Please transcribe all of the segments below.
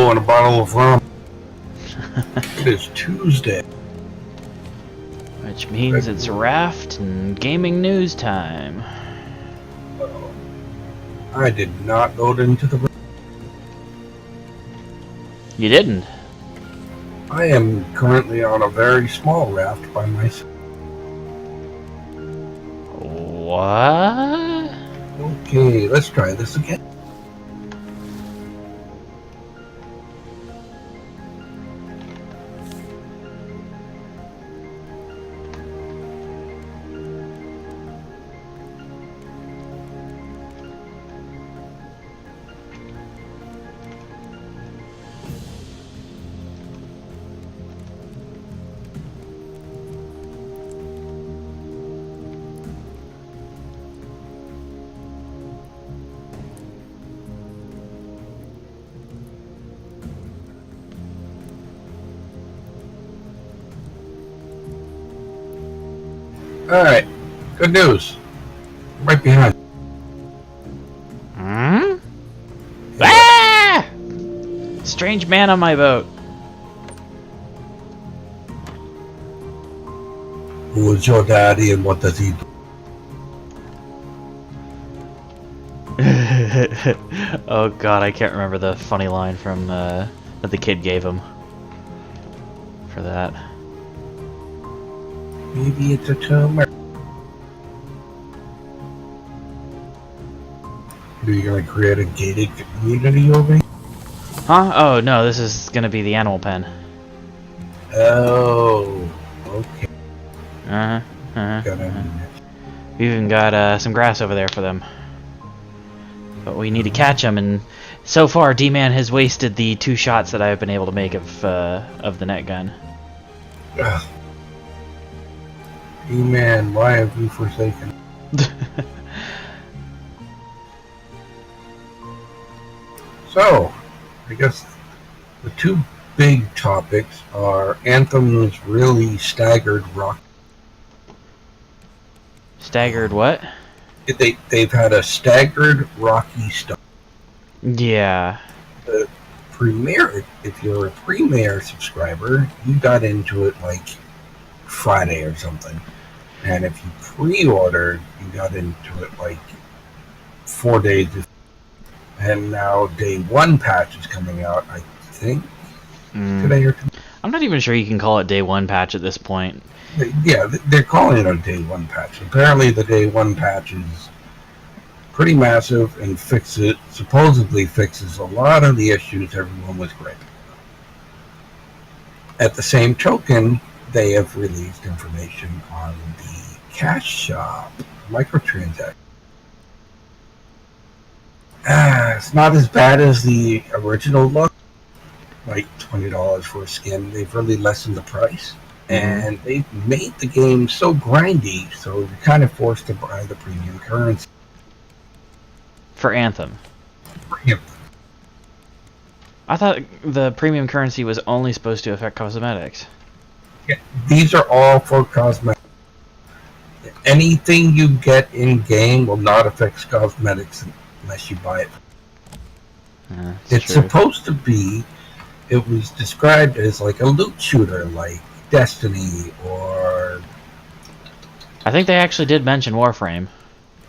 and a bottle of rum. It is Tuesday. Which means it's Raft and gaming news time. I did not load into the... You didn't? I am currently on a very small raft by myself. What? Okay, let's try this again. Alright, good news. Right behind. Hmm? Ah! Strange man on my boat. Who is your daddy and what does he do? Oh god, I can't remember the funny line from that the kid gave him for that. Maybe it's a tumor. Are you gonna create a gated community over here? Huh? Oh no, this is gonna be the animal pen. Oh, okay. We even got some grass over there for them. But we need to catch them, and so far Dmann has wasted the 2 shots that I've been able to make of the net gun. Man, why have you forsaken? So, I guess the 2 big topics are Anthem's really staggered rock. Staggered what? They've had a staggered rocky start. Yeah. The premiere, if you're a Premier subscriber, you got into it like Friday or something. And if you pre-ordered, you got into it like 4 days before. And now day 1 patch is coming out, I think, today or tomorrow. I'm not even sure you can call it day 1 patch at this point. Yeah, they're calling it a day 1 patch. Apparently the day 1 patch is pretty massive and supposedly fixes a lot of the issues everyone was griping about. At the same token, they have released information on the cash shop microtransaction. It's not as bad as the original look, like $20 for a skin. They've really lessened the price, and they've made the game so grindy, so you're kind of forced to buy the premium currency. For Anthem. Yep. I thought the premium currency was only supposed to affect cosmetics. Yeah, these are all for cosmetics. Anything you get in-game will not affect cosmetics unless you buy it. It's true. supposed to be, it was described as like a loot shooter, like Destiny or... I think they actually did mention Warframe.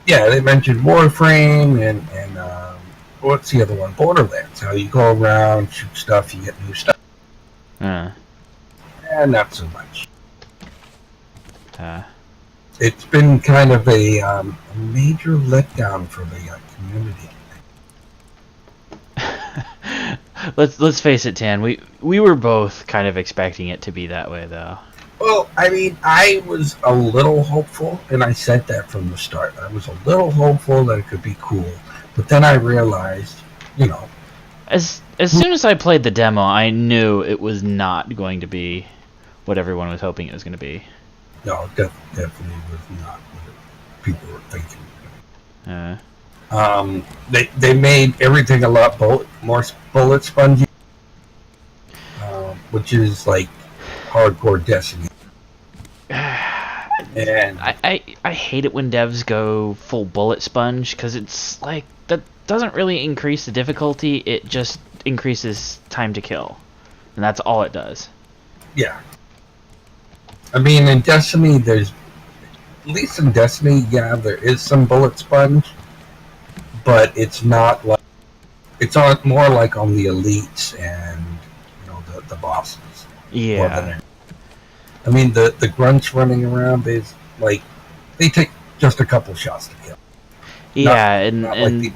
Yeah, they mentioned Warframe and what's the other one? Borderlands. How you go around, shoot stuff, you get new stuff. Not so much. It's been kind of a major letdown for the community. Let's face it, Tan. We were both kind of expecting it to be that way, though. Well, I mean, I was a little hopeful, and I said that from the start. I was a little hopeful that it could be cool, but then I realized, you know... As soon as I played the demo, I knew it was not going to be what everyone was hoping it was going to be. No, definitely was not what people were thinking. They made everything a lot more bullet spongy, which is like hardcore Destiny. And I hate it when devs go full bullet sponge, because it's like that doesn't really increase the difficulty. It just increases time to kill, and that's all it does. Yeah. I mean, in Destiny, there's at least in Destiny, yeah, there is some bullet sponge, but it's not like more like on the elites and the bosses more than Yeah. anything. I mean, the grunts running around is like they take just a couple shots to kill. Yeah, Not like the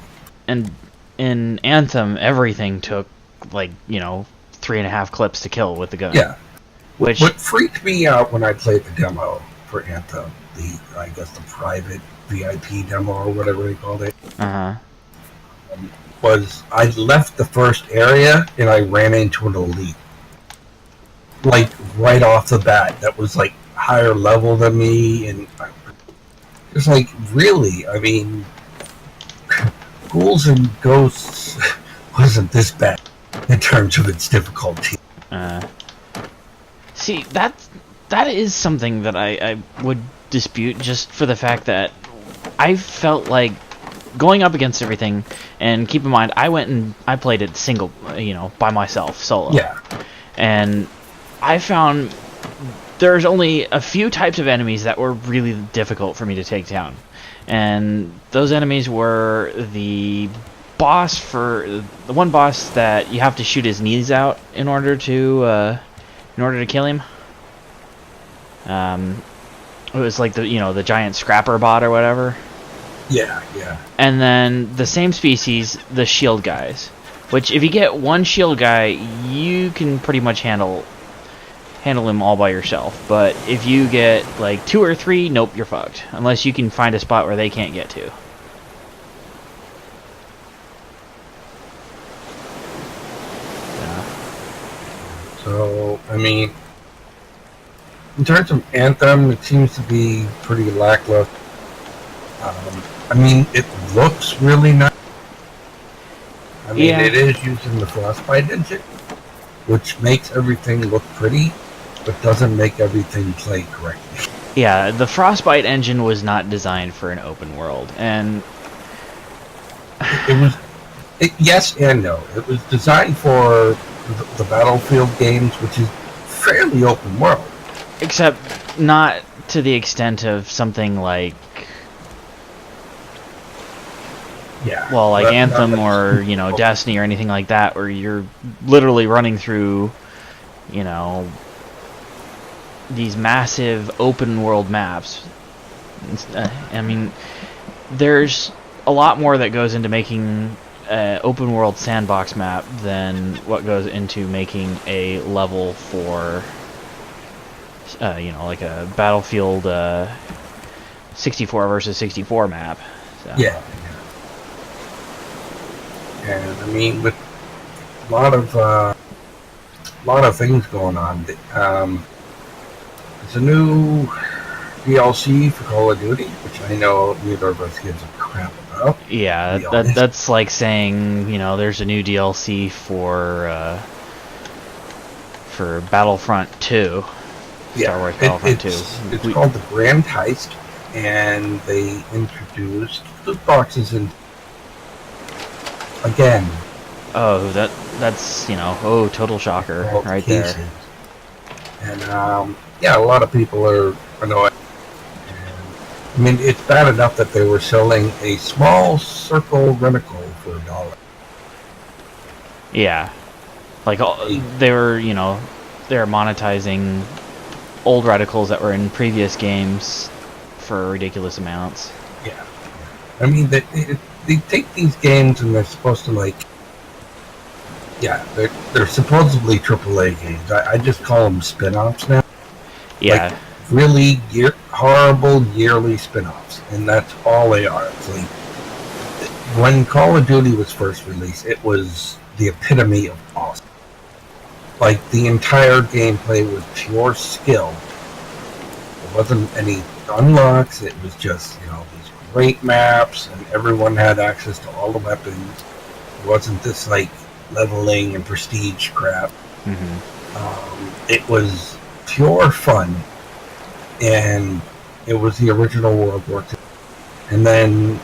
and in Anthem, everything took like 3.5 clips to kill with the gun. yeah. Which What freaked me out when I played the demo for Anthem, I guess the private VIP demo or whatever they called it, was I left the first area and I ran into an elite, like right off the bat. That was like higher level than me, and it's like, really? I mean, Ghouls and Ghosts wasn't this bad in terms of its difficulty. See, that is something that I would dispute, just for the fact that I felt like going up against everything, and keep in mind, I played it single, by myself, solo. Yeah. And I found there's only a few types of enemies that were really difficult for me to take down. And those enemies were the one boss that you have to shoot his knees out in order to kill him. It was like the giant scrapper bot or whatever. Yeah. And then the same species, the shield guys, which if you get one shield guy, you can pretty much handle him all by yourself. But if you get like 2 or 3, nope, you're fucked. Unless you can find a spot where they can't get to. So, I mean, in terms of Anthem, it seems to be pretty lackluster. I mean, it looks really nice. I mean, Yeah. It is using the Frostbite engine, which makes everything look pretty, but doesn't make everything play correctly. Yeah, the Frostbite engine was not designed for an open world, and Yes and no. It was designed for the Battlefield games, which is fairly open world. except not to the extent of something like, Yeah. well, like Anthem not or Destiny or anything like that, where you're literally running through these massive open world maps. I mean, there's a lot more that goes into making an open world sandbox map than what goes into making a level for like a Battlefield 64 versus 64 map. So. Yeah. And I mean, with a lot of things going on. There's a new DLC for Call of Duty, which I know neither of us gives a crap about. Yeah, that's like saying there's a new DLC for Battlefront 2. Star Wars Battlefront 2. It's called the Grand Heist, and they introduced loot boxes in. Again. Oh, that's total shocker right cases. there. And a lot of people are annoyed. I mean, it's bad enough that they were selling a small circle reticle for $1. Yeah, like they were monetizing old reticles that were in previous games for ridiculous amounts. Yeah. I mean, they take these games and they're supposed to they're supposedly AAA games. I just call them spin-offs now. Yeah. Like, really horrible yearly spin-offs, and that's all they are. It's like, when Call of Duty was first released, it was the epitome of awesome. Like, the entire gameplay was pure skill. There wasn't any unlocks. It was just these great maps, and everyone had access to all the weapons. It wasn't this leveling and prestige crap. Mm-hmm. It was pure fun, and it was the original World War II. And then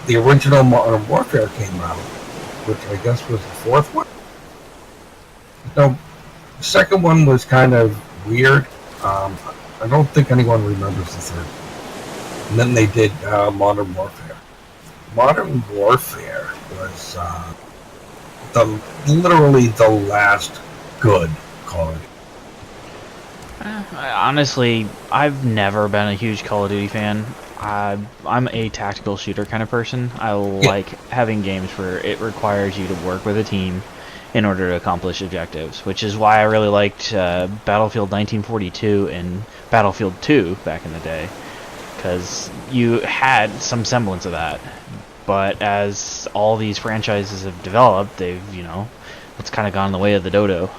the original Modern Warfare came out, which I guess was the fourth one. No, the second one was kind of weird. I don't think anyone remembers the third. And then they did Modern Warfare. Modern Warfare was literally the last good Call of Duty. Honestly, I've never been a huge Call of Duty fan. I'm a tactical shooter kind of person. I like having games where it requires you to work with a team in order to accomplish objectives, which is why I really liked Battlefield 1942 and Battlefield 2 back in the day, because you had some semblance of that. But as all these franchises have developed, they've, it's kind of gone in the way of the dodo.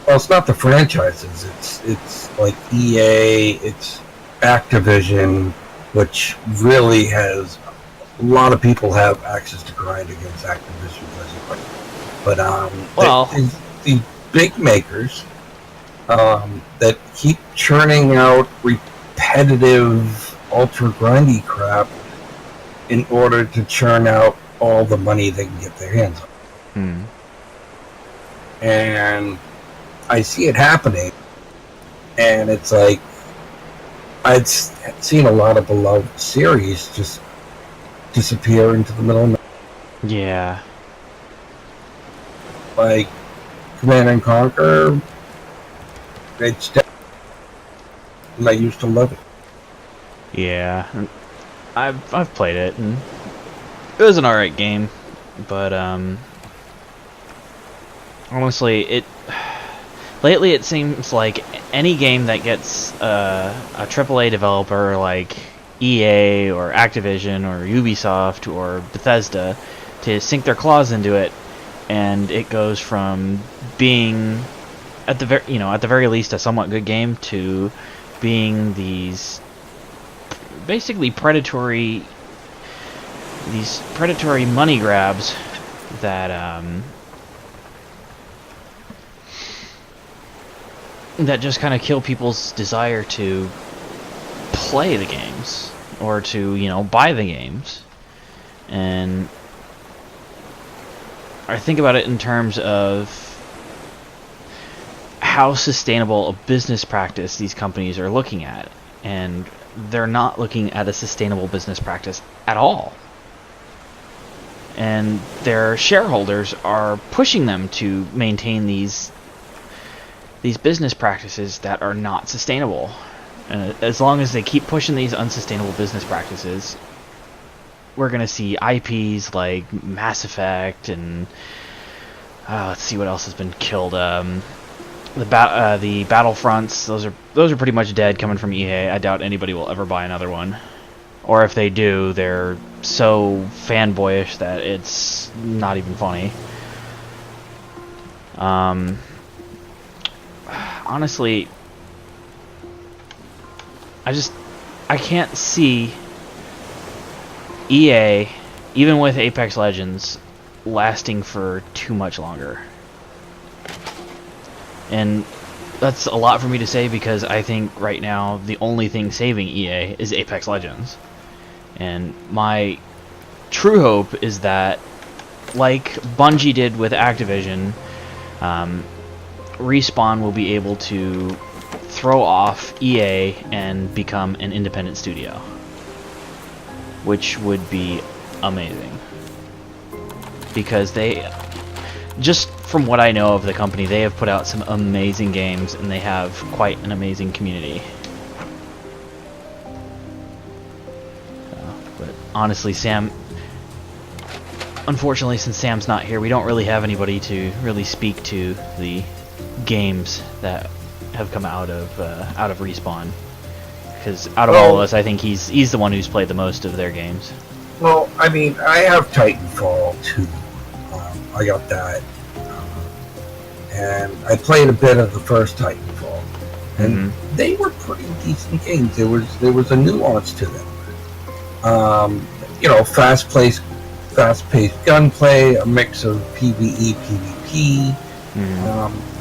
Well, it's not the franchises. It's like EA, it's Activision, which really has a lot of people have access to grind against Activision, but well, the big makers that keep churning out repetitive, ultra grindy crap in order to churn out all the money they can get their hands on. And I see it happening, and it's like I'd seen a lot of beloved series just disappear into the middle of nowhere. Yeah. Like Command and Conquer, it's dead. And I used to love it. Yeah, I've played it, and it was an alright game, but honestly, lately it seems like any game that gets a AAA developer like EA or Activision or Ubisoft or Bethesda to sink their claws into it, and it goes from being at the very least a somewhat good game to being these basically predatory money grabs that that just kind of kill people's desire to play the games or to buy the games. And I think about it in terms of how sustainable a business practice these companies are looking at, and they're not looking at a sustainable business practice at all. And their shareholders are pushing them to maintain these business practices that are not sustainable. And as long as they keep pushing these unsustainable business practices, we're going to see IPs like Mass Effect and let's see what else has been killed. The Battlefronts, those are pretty much dead coming from EA. I doubt anybody will ever buy another one. Or if they do, they're so fanboyish that it's not even funny. Honestly, I can't see EA, even with Apex Legends, lasting for too much longer. And that's a lot for me to say, because I think right now the only thing saving EA is Apex Legends. And my true hope is that, like Bungie did with Activision, Respawn will be able to throw off EA and become an independent studio, which would be amazing. Because just from what I know of the company, they have put out some amazing games, and they have quite an amazing community. But honestly, unfortunately, since Sam's not here, we don't really have anybody to really speak to the games that have come out of Respawn. Because out of all of us, I think he's the one who's played the most of their games. Well, I mean, I have Titanfall 2. I got that. And I played a bit of the first Titanfall. And they were pretty decent games. There was a nuance to them. Fast-paced gunplay, a mix of PvE, PvP,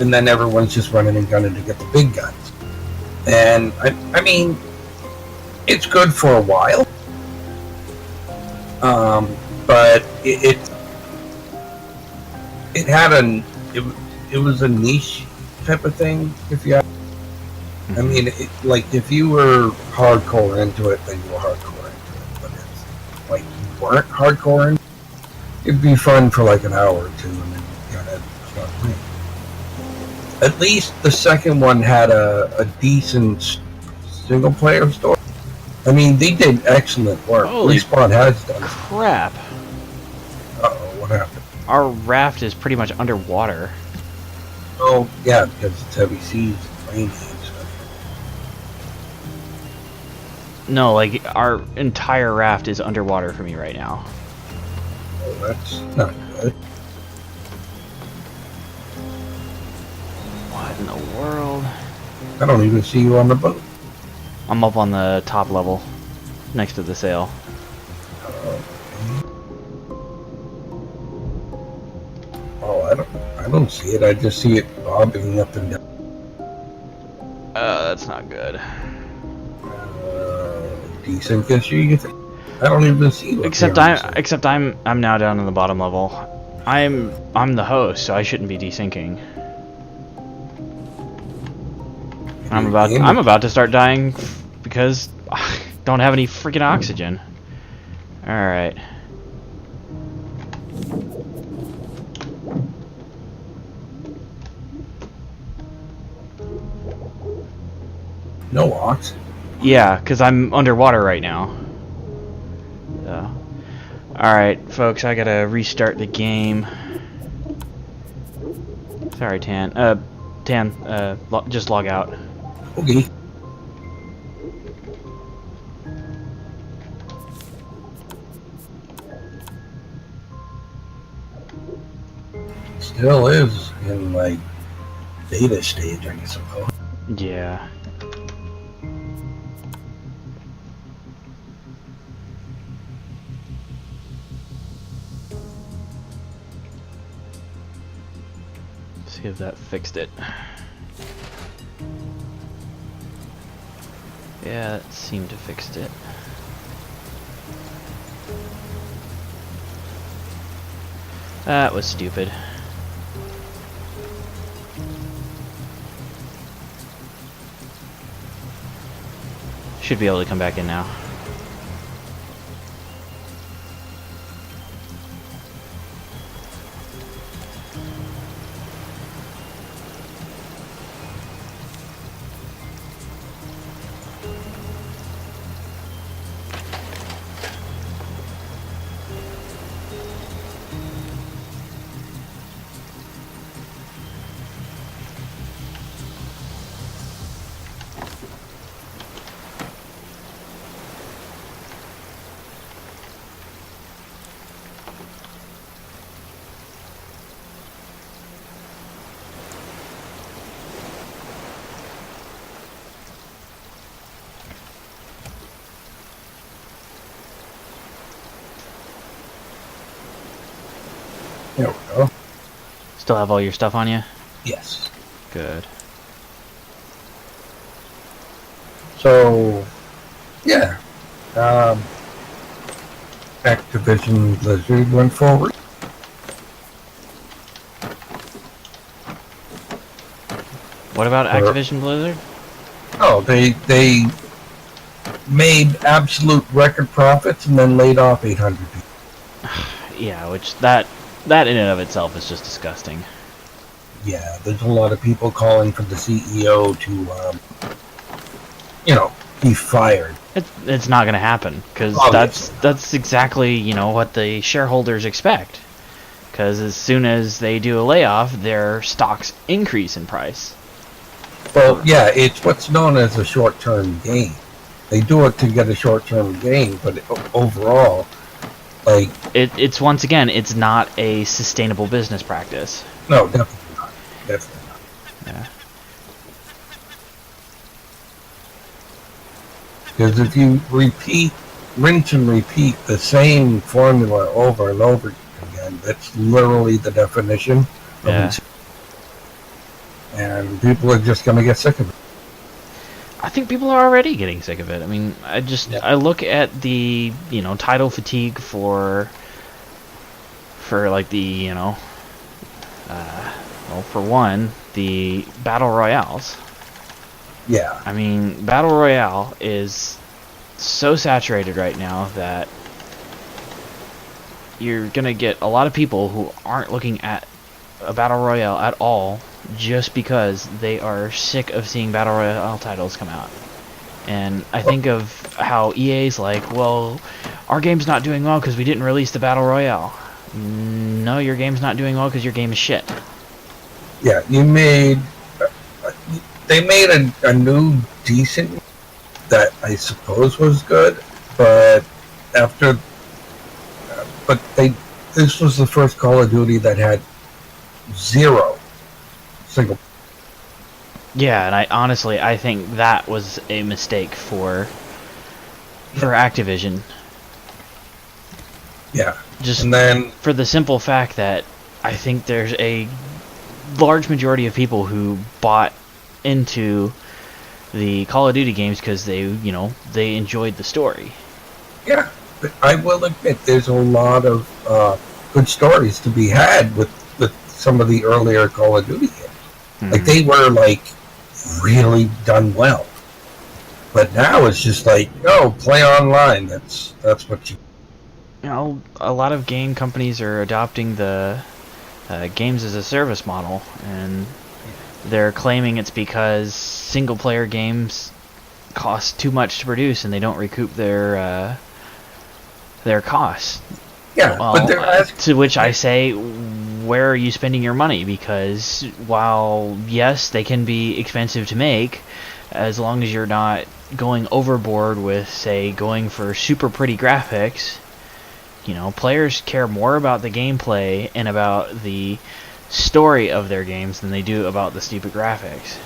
and then everyone's just running and gunning to get the big guns. And I mean, it's good for a while, but it had it it was a niche type of thing. If you, I mean, like if you were hardcore into it, then you were hardcore into it. But if like you weren't hardcore, it'd be fun for like an hour or two, and then you kind of start playing. At least the second one had a decent single player story. I mean, they did excellent work. Holy Respawn has done. crap. Uh-oh, what happened? Our raft is pretty much underwater. Oh, yeah, because it's heavy seas and rainy and stuff. No, like, our entire raft is underwater for me right now. Oh, that's not good. What in the world? I don't even see you on the boat. I'm up on the top level, next to the sail. Oh, I don't see it. I just see it bobbing up and down. That's not good. Decent issue, you think? I don't even see you. Except I'm now down in the bottom level. I'm the host, so I shouldn't be desyncing. I'm about to start dying because I don't have any freaking oxygen. All right. No oxygen. Yeah, because I'm underwater right now. So. Alright, folks, I gotta restart the game. Sorry, Tan. Just log out. Okay. Still is in, like, beta stage, I suppose. Yeah. See if that fixed it. Yeah, that seemed to fix it. That was stupid. Should be able to come back in now. There we go. Still have all your stuff on you? Yes. Good. So, yeah. Activision Blizzard went forward. What about Activision Blizzard? Oh, they made absolute record profits and then laid off 800 people. Yeah, which that in and of itself is just disgusting. Yeah, there's a lot of people calling for the CEO to, be fired. It's not going to happen because that's exactly what the shareholders expect. Because as soon as they do a layoff, their stocks increase in price. Well, yeah, it's what's known as a short-term gain. They do it to get a short-term gain, but overall, like... It's once again, it's not a sustainable business practice. No, definitely not. Definitely not. Yeah. Because if you rinse and repeat the same formula over and over again, that's literally the definition of insanity. And people are just going to get sick of it. I think people are already getting sick of it. I mean, I look at the title fatigue for like the Well, for one, the battle royales. Yeah. I mean, battle royale is so saturated right now that you're gonna get a lot of people who aren't looking at a battle royale at all just because they are sick of seeing battle royale titles come out. And I think of how EA's like, well, our game's not doing well because we didn't release the battle royale. No, your game's not doing well because your game is shit. Yeah, they made a new decent that I suppose was good, but after, this was the first Call of Duty that had 0 single. Yeah, and I think that was a mistake for Activision. Yeah. Just and then for the simple fact that I think there's a large majority of people who bought into the Call of Duty games because they enjoyed the story. Yeah, but I will admit there's a lot of good stories to be had with some of the earlier Call of Duty games. Mm-hmm. Like they were like really done well. But now it's just like, oh, play online. That's what you. You know, a lot of game companies are adopting the games as a service model, and they're claiming it's because single player games cost too much to produce and they don't recoup their costs. Yeah, well, but to which I say, where are you spending your money? Because while yes, they can be expensive to make, as long as you're not going overboard with, say, going for super pretty graphics, players care more about the gameplay and about the story of their games than they do about the stupid graphics.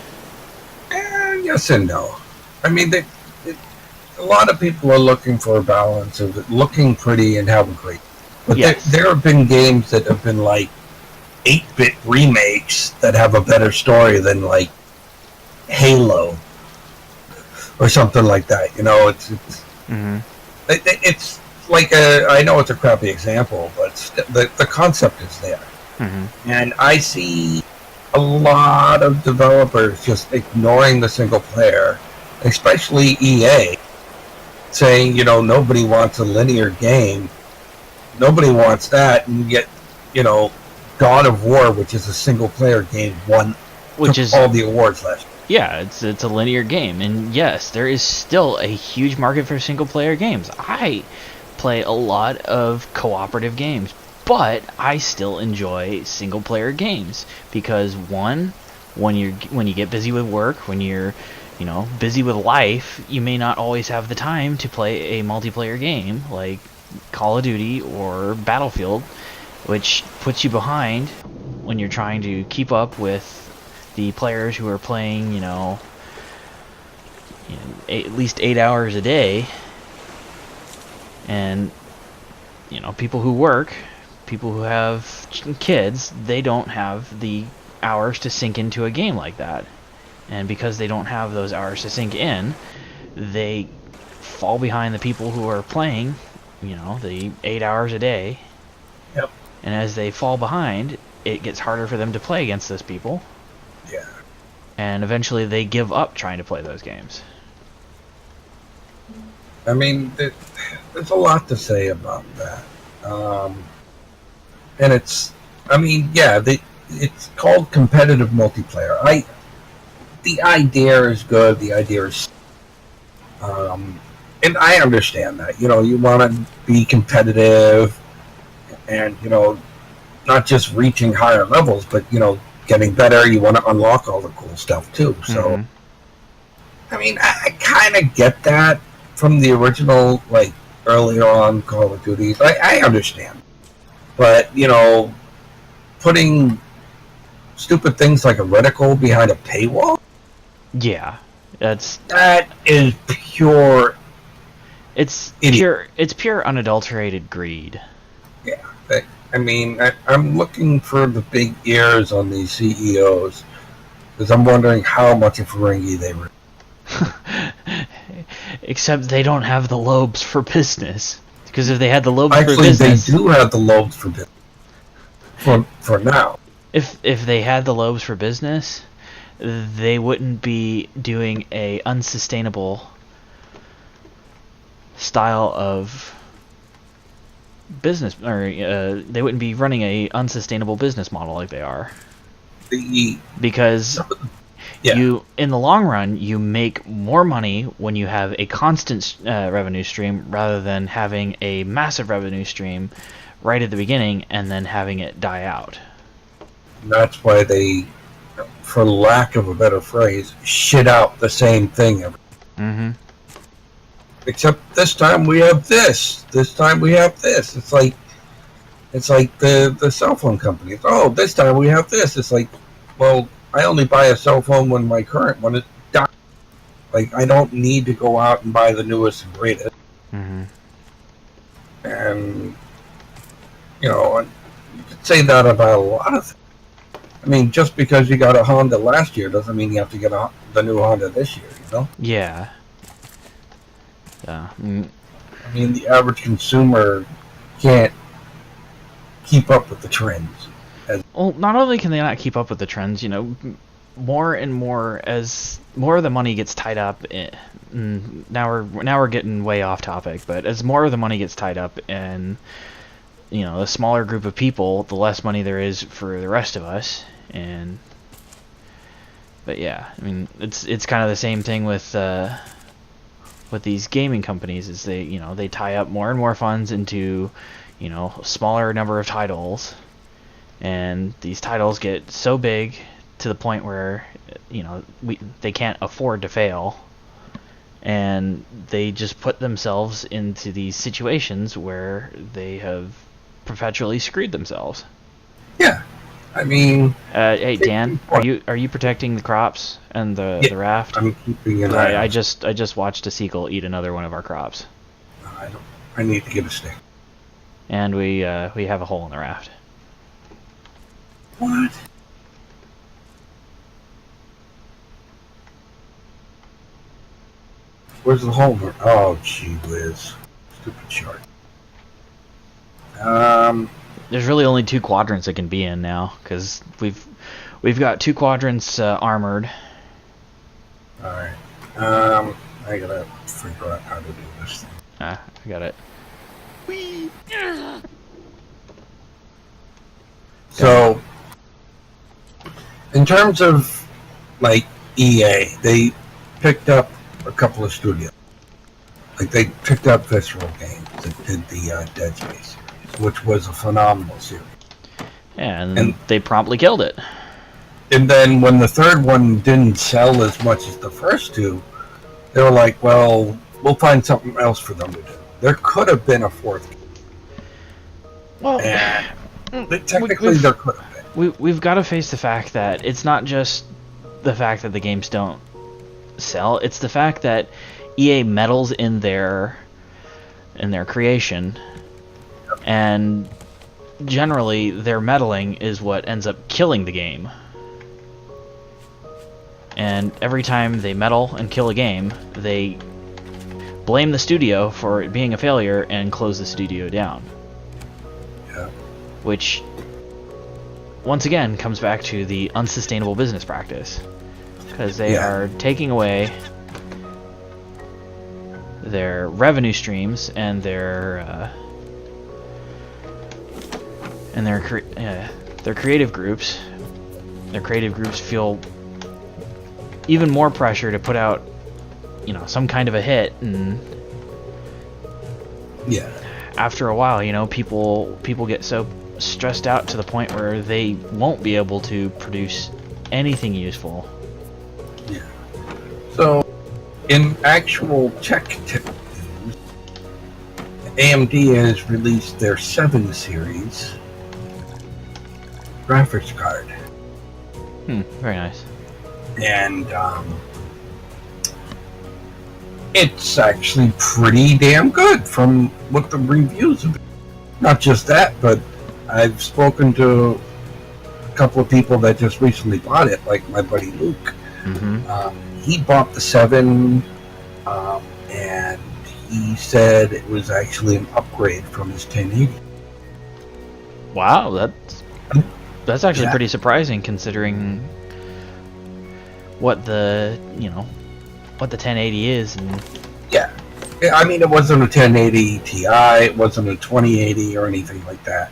Yes and no. I mean, a lot of people are looking for a balance of it looking pretty and having great. But yes. there have been games that have been like 8-bit remakes that have a better story than like Halo or something like that. It's like I know it's a crappy example, but the concept is there. Mm-hmm. And I see a lot of developers just ignoring the single player, especially EA, saying, nobody wants a linear game. Nobody wants that, and yet, God of War, which is a single player game, won all the awards last year. Yeah, it's a linear game, and yes, there is still a huge market for single player games. I play a lot of cooperative games, but I still enjoy single player games because one, when you get busy with work, when you're busy with life, you may not always have the time to play a multiplayer game like Call of Duty or Battlefield, which puts you behind when you're trying to keep up with the players who are playing, at least 8 hours a day. And people who work, people who have kids, they don't have the hours to sink into a game like that. And because they don't have those hours to sink in, they fall behind the people who are playing, the 8 hours a day. Yep. And as they fall behind, it gets harder for them to play against those people. Yeah. And eventually they give up trying to play those games. I mean, there's a lot to say about that. And it's called competitive multiplayer. The idea is good. The idea is, and I understand that. You want to be competitive, and not just reaching higher levels, but getting better. You want to unlock all the cool stuff too. So, mm-hmm. I mean, I kind of get that from the original, like earlier on Call of Duty. I understand, but putting stupid things like a reticle behind a paywall. Yeah, that is pure. It's pure. It's pure unadulterated greed. Yeah, I mean, I'm looking for the big ears on these CEOs because I'm wondering how much of a ringy they were. Except they don't have the lobes for business. Because if they had the lobes for business, they do have the lobes for business. For now. if they had the lobes for business, they wouldn't be doing a unsustainable style of business, or they wouldn't be running a unsustainable business model like they are. Because you, in the long run, you make more money when you have a constant revenue stream rather than having a massive revenue stream right at the beginning and then having it die out. That's why they, for lack of a better phrase, shit out the same thing. Mm-hmm. Except this time we have this. This time we have this. It's like the cell phone companies. Oh, this time we have this. It's like, well, I only buy a cell phone when my current one is dying. Like, I don't need to go out and buy the newest and greatest. Mm-hmm. And, you know, you could say that about a lot of things. I mean, just because you got a Honda last year doesn't mean you have to get the new Honda this year, you know? Yeah. I mean, the average consumer can't keep up with the trends. Well, not only can they not keep up with the trends, you know, more and more as more of the money gets tied up now we're getting way off topic, but as more of the money gets tied up in, you know, a smaller group of people, the less money there is for the rest of us. But yeah, I mean, it's kind of the same thing with these gaming companies, is they tie up more and more funds into, you know, a smaller number of titles, and these titles get so big to the point where, you know, they can't afford to fail, and they just put themselves into these situations where they have perpetually screwed themselves. Yeah, I mean, hey Dan, are you protecting the crops and the raft? I'm keeping an eye. I just watched a seagull eat another one of our crops. I need to get a stick. And we have a hole in the raft. What? Where's the hole? Oh, gee whiz. Stupid shark. There's really only 2 quadrants it can be in now, because we've got 2 quadrants armored. Alright. I gotta figure out how to do this thing. I got it. Whee! So, in terms of, like, EA, they picked up a couple of studios. Like, they picked up Visceral Games that did the Dead Space series, which was a phenomenal series. Yeah, and they promptly killed it. And then when the third one didn't sell as much as the first 2, they were like, well, we'll find something else for them to do. There could have been a 4th game. Well, technically there could have been. We've got to face the fact that it's not just the fact that the games don't sell, it's the fact that EA meddles in their creation, and generally their meddling is what ends up killing the game. And every time they meddle and kill a game, they blame the studio for it being a failure and close the studio down. Yeah. Which, once again, comes back to the unsustainable business practice. Because they are taking away their revenue streams and their creative groups. Their creative groups feel even more pressure to put out, you know, some kind of a hit, and after a while, you know, people get so stressed out to the point where they won't be able to produce anything useful. Yeah. So, in actual tech news, AMD has released their 7 series graphics card. Very nice. And it's actually pretty damn good from what the reviews have been. Not just that, but I've spoken to a couple of people that just recently bought it, like my buddy Luke. Mm-hmm. He bought the 7, and he said it was actually an upgrade from his 1080. Wow, that's That's actually Yeah. pretty surprising considering what the, what the 1080 is. And Yeah. I mean, it wasn't a 1080 Ti, it wasn't a 2080 or anything like that.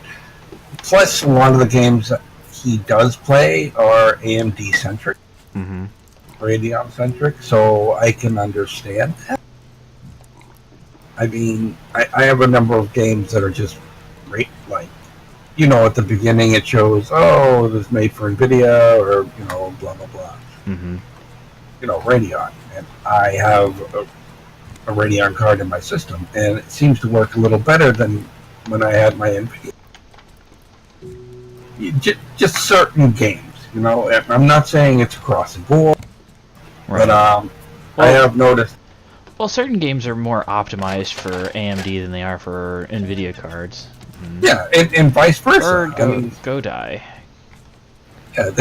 Plus, a lot of the games that he does play are AMD centric, mm-hmm. Radeon centric, so I can understand that. I mean, I have a number of games that are just great, like, at the beginning it shows, oh, it was made for NVIDIA, or, blah, blah, blah. Mm-hmm. Radeon. And I have a Radeon card in my system, and it seems to work a little better than when I had my NVIDIA. Just certain games, I'm not saying it's across the board, Right. but I have noticed. Well, certain games are more optimized for AMD than they are for NVIDIA cards. Yeah, and vice versa. Or go die. Yeah,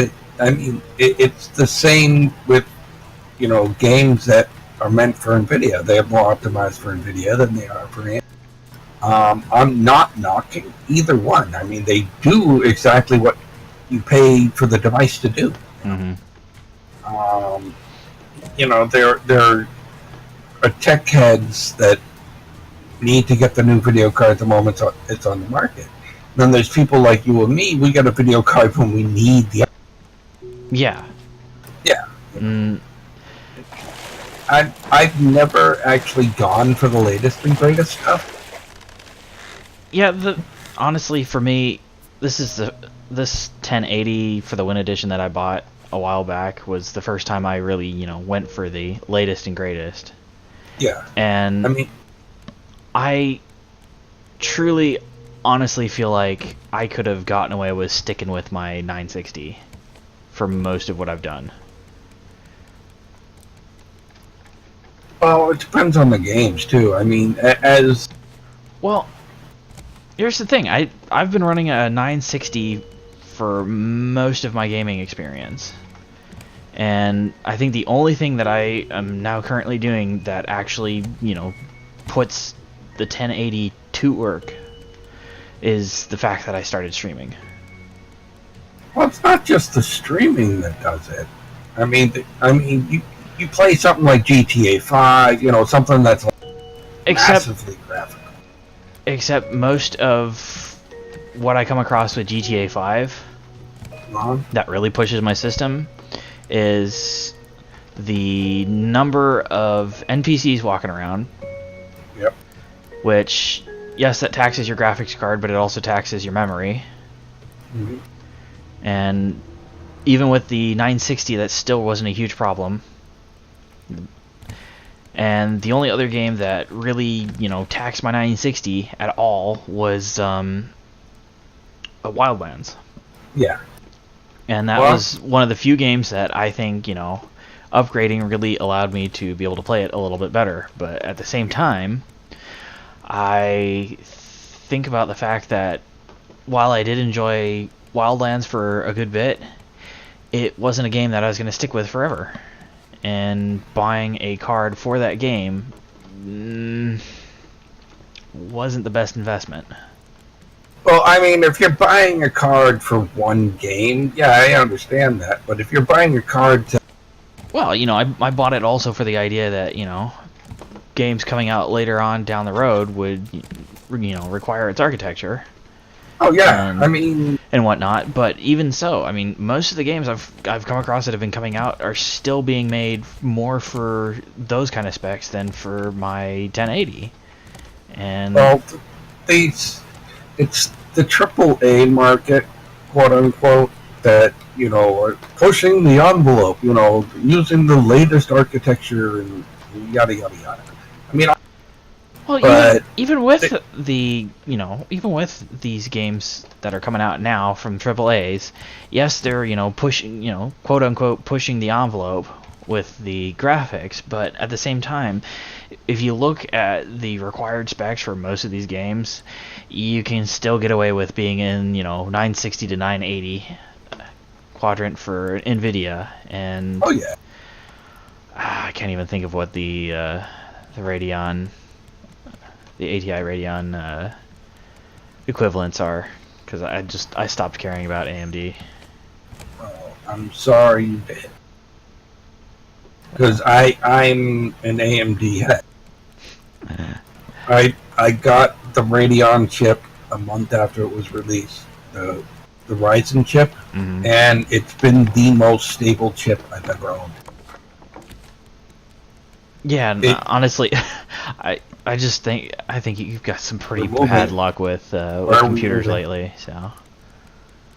it's the same with games that are meant for NVIDIA. They're more optimized for NVIDIA than they are for AMD. I'm not knocking either one. I mean, they do exactly what you pay for the device to do. Mm-hmm. There are tech heads that need to get the new video card the moment it's on the market. Then there's people like you and me. We get a video card when we need the. Yeah. Yeah. Mm. I've never actually gone for the latest and greatest stuff. Yeah, honestly, for me, this 1080 for the Win Edition that I bought a while back was the first time I really, went for the latest and greatest. Yeah. And I mean, I truly, honestly feel like I could have gotten away with sticking with my 960 for most of what I've done. Well, it depends on the games too. I mean, Well, here's the thing. I've been running a 960 for most of my gaming experience. And I think the only thing that I am now currently doing that actually, puts the 1080 to work is the fact that I started streaming. Well, it's not just the streaming that does it. I mean, you play something like GTA 5, something that's massively graphical. Except most of what I come across with GTA 5 that really pushes my system is the number of NPCs walking around. Yep. Which, yes, that taxes your graphics card, but it also taxes your memory. Mm-hmm. And even with the 960, that still wasn't a huge problem. And the only other game that really, taxed my 960 at all was Wildlands. Yeah. And that was one of the few games that I think, upgrading really allowed me to be able to play it a little bit better. But at the same time, I think about the fact that while I did enjoy Wildlands for a good bit, it wasn't a game that I was going to stick with forever. And buying a card for that game wasn't the best investment. Well, I mean, if you're buying a card for one game, yeah, I understand that. But if you're buying a card to... Well, I bought it also for the idea that, games coming out later on down the road would, require its architecture. Oh, yeah, and whatnot. But even so, most of the games I've come across that have been coming out are still being made more for those kind of specs than for my 1080. And well, it's the AAA market, quote unquote, that are pushing the envelope. Using the latest architecture and yada yada yada. Well, even with even with these games that are coming out now from AAA's, yes, they're pushing quote unquote pushing the envelope with the graphics, but at the same time, if you look at the required specs for most of these games, you can still get away with being in 960 to 980 quadrant for NVIDIA, and I can't even think of what the Radeon. The ATI Radeon equivalents are, because I stopped caring about AMD. Oh, I'm sorry you did. Because I'm an AMD head. I got the Radeon chip a month after it was released, the Ryzen chip, and it's been the most stable chip I've ever owned. Yeah, honestly, I just think you've got some pretty bad luck with computers lately. So.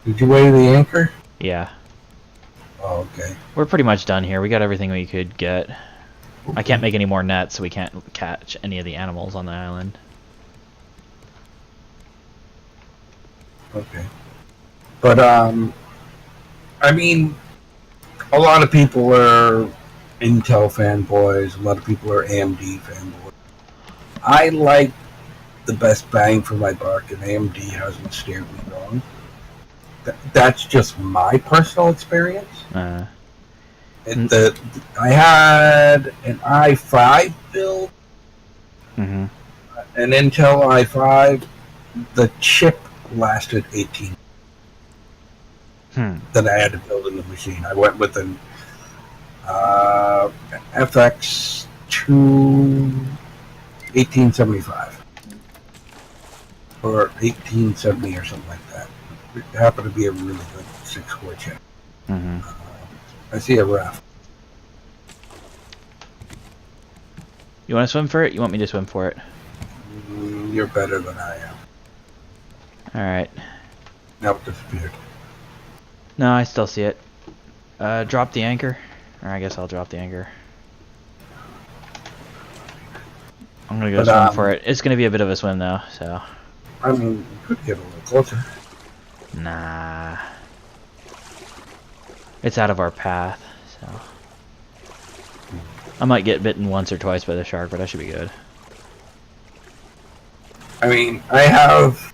Did you weigh the anchor? Yeah. Oh, okay. We're pretty much done here. We got everything we could get. Okay. I can't make any more nets, so we can't catch any of the animals on the island. Okay. But I mean, a lot of people are Intel fanboys. A lot of people are AMD fanboys. I like the best bang for my buck, and AMD hasn't steered me wrong. That's just my personal experience. I had an i5 build, an Intel i5. The chip lasted 18. Then I had to build in the machine. I went with an FX2 1875 or 1870 or something like that. It happened to be a really good 6-core chip. I see a Raft. You want to swim for it? You want me to swim for it? You're better than I am. Alright. Now it disappeared. No, I still see it. Drop the anchor. Or I guess I'll drop the anchor. I'm gonna go swim for it. It's gonna be a bit of a swim though, so. I mean, you could get a little closer. Nah. It's out of our path, so. I might get bitten once or twice by the shark, but I should be good. I mean, I have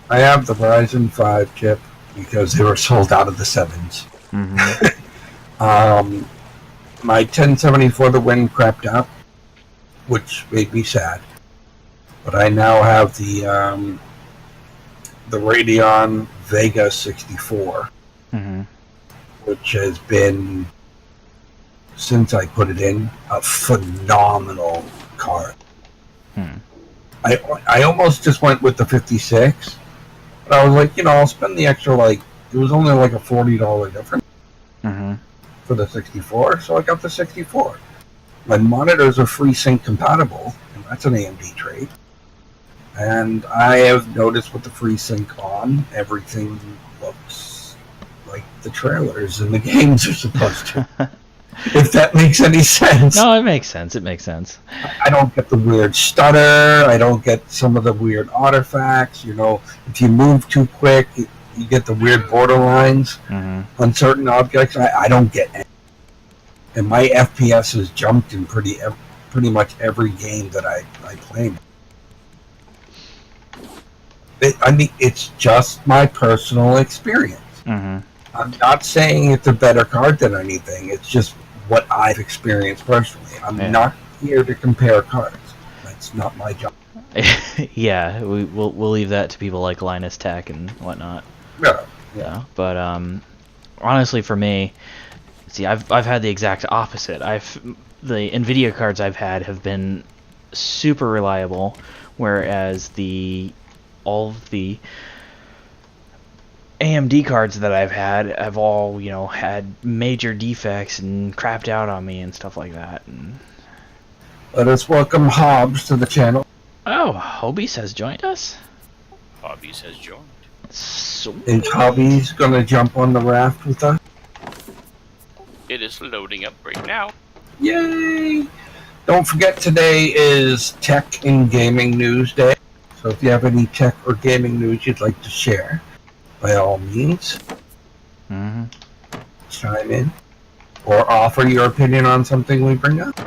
the Ryzen 5 chip because they were sold out of the 7s. My 1074 the Wind crapped out, which made me sad. But I now have the Radeon Vega 64, which has been, since I put it in, a phenomenal card. I almost just went with the 56, but I was like, I'll spend the extra, it was only like a $40 difference for the 64, so I got the 64. My monitors are FreeSync compatible, and that's an AMD trade. And I have noticed with the FreeSync on, everything looks like the trailers in the games are supposed to. If that makes any sense. No, it makes sense. It makes sense. I don't get the weird stutter. I don't get some of the weird artifacts. If you move too quick, you get the weird borderlines on certain objects. I don't get any. And my FPS has jumped in pretty much every game that I play. It's just my personal experience. I'm not saying it's a better card than anything. It's just what I've experienced personally. I'm not here to compare cards. That's not my job. Yeah, we'll leave that to people like Linus Tech and whatnot. Yeah. But honestly, for me, see, I've had the exact opposite. The Nvidia cards I've had have been super reliable, whereas all of the AMD cards that I've had have all, had major defects and crapped out on me and stuff like that. And let us welcome Hobbs to the channel. Oh, Hobbies has joined us? Hobbies has joined. Sweet. Is Hobbies going to jump on the raft with us? It is loading up right now. Yay! Don't forget, today is Tech and Gaming News Day. So if you have any tech or gaming news you'd like to share, by all means, chime in or offer your opinion on something we bring up.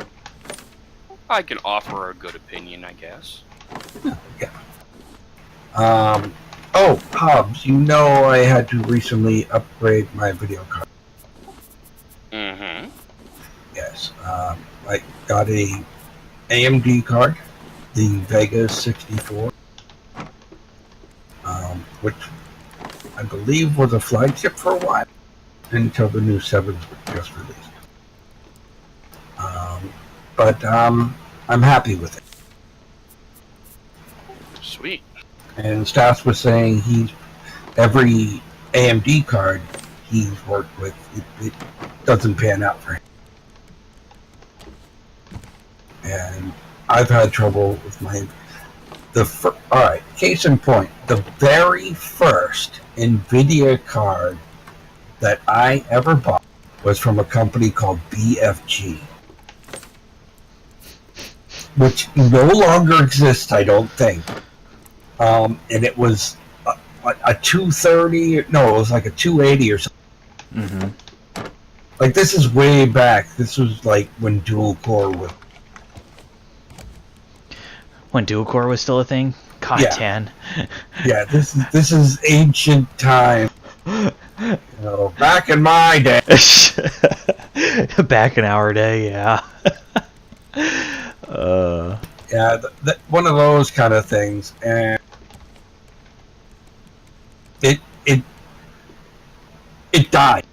I can offer a good opinion, I guess. Yeah. Oh, Hobbs, I had to recently upgrade my video card. Yes. I got a AMD card, the Vega 64, which I believe was a flagship for a while until the new 7s were just released. But I'm happy with it. Sweet. And Stas was saying every AMD card he's worked with, it doesn't pan out for him. And I've had trouble with my alright, case in point, the very first NVIDIA card that I ever bought was from a company called BFG, which no longer exists, I don't think. And it was a 230, no, it was like a 280 or something. Mm-hmm. Like, this is way back. This was like when dual core was. When dual core was still a thing? God, Yeah. Dan. Yeah, this is ancient time. You know, back in my day. Back in our day, yeah. Yeah, one of those kind of things, and it died.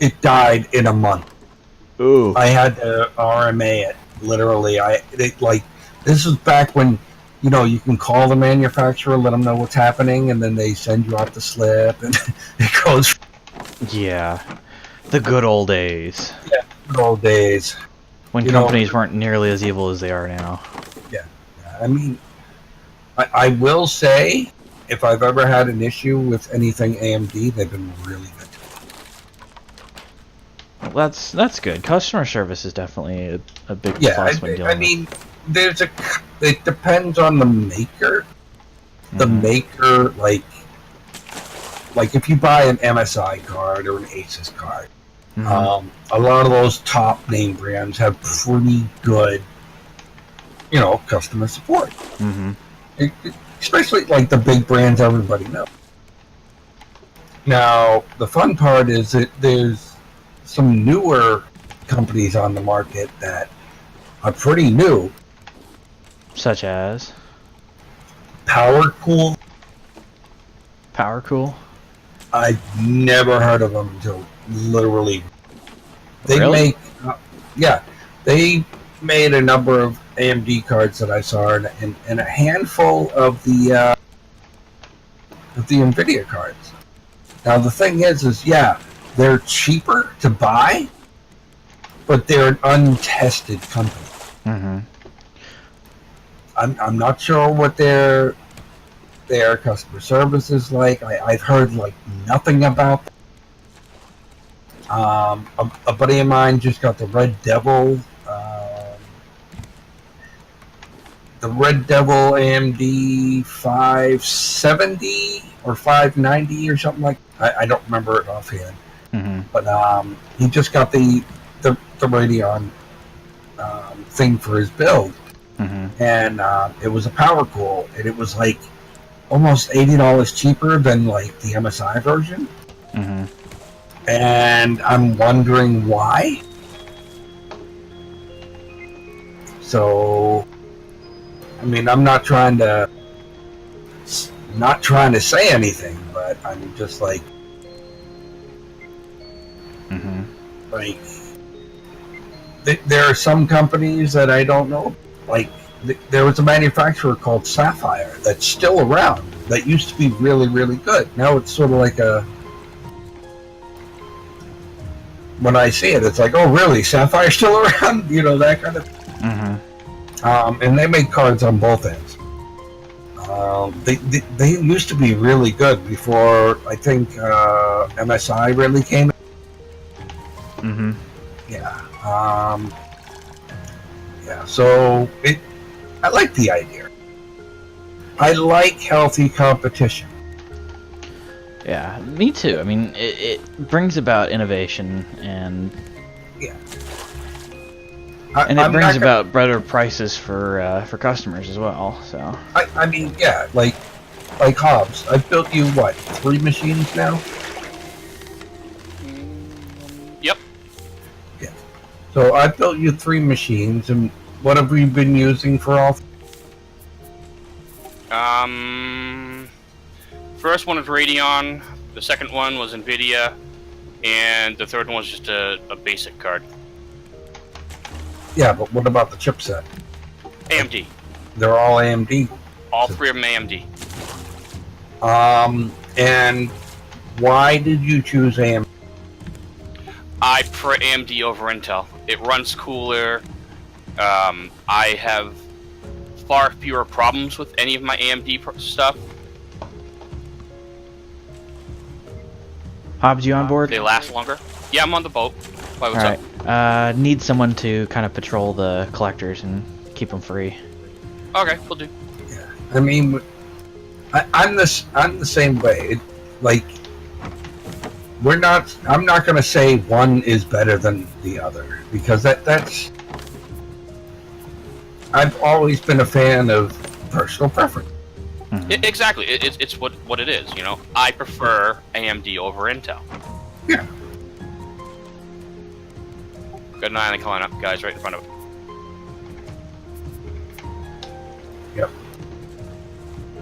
It died in a month. Ooh. I had to RMA it. Literally, this was back when, you know, you can call the manufacturer, let them know what's happening, and then they send you out the slip, and it goes. Yeah, the good old days. Yeah, good old days. When companies weren't nearly as evil as they are now. Yeah. I mean, I will say, if I've ever had an issue with anything AMD, they've been really good. Well, that's good. Customer service is definitely a big plus when dealing I mean, it depends on the maker. The maker, like if you buy an MSI card or an Asus card, a lot of those top name brands have pretty good, you know, customer support. Especially like the big brands everybody knows. Now, the fun part is that there's some newer companies on the market that are pretty new. Such as? PowerCool. PowerCool? I've never heard of them until literally. They Really? They made a number of AMD cards that I saw, and a handful of the NVIDIA cards. Now the thing is they're cheaper to buy, but they're an untested company. I'm not sure what their customer service is like. I've heard like nothing about them. A buddy of mine just got the Red Devil AMD 570 or 590 or something like that. I don't remember it offhand. But he just got the Radeon thing for his build. And it was a PowerCool, and it was like almost $80 cheaper than like the MSI version. And I'm wondering why. So, I mean, I'm not trying to say anything, but I'm just like, there are some companies that I don't know. Like, there was a manufacturer called Sapphire that's still around that used to be really, really good. Now it's sort of like when I see it, it's like, oh, really? Sapphire's still around? You know, that kind of thing. And they make cards on both ends. They used to be really good before, I think, MSI really came in. So I like the idea. I like healthy competition. Yeah, me too. I mean, it brings about innovation and it brings about better prices for customers as well. So I mean, yeah, like Hobbs. I've built you 3 machines now. Yep. Yeah. So I built you 3 machines, and what have we been using for all? first one was Radeon, the second one was NVIDIA, and the third one was just a basic card. Yeah, but what about the chipset? AMD. They're all AMD. All three of them AMD. And why did you choose AMD? I prefer AMD over Intel. It runs cooler. I have far fewer problems with any of my AMD stuff. Hobbs, you on board? They last longer. Yeah, I'm on the boat. Why, what's All up? right. Need someone to kind of patrol the collectors and keep them free. Okay, we'll do. Yeah, I mean, I'm the same way. I'm not going to say one is better than the other because that's. I've always been a fan of personal preference. Exactly. It's what it is. You know, I prefer AMD over Intel. Yeah. Got an island coming up, guys, right in front of it. Yep.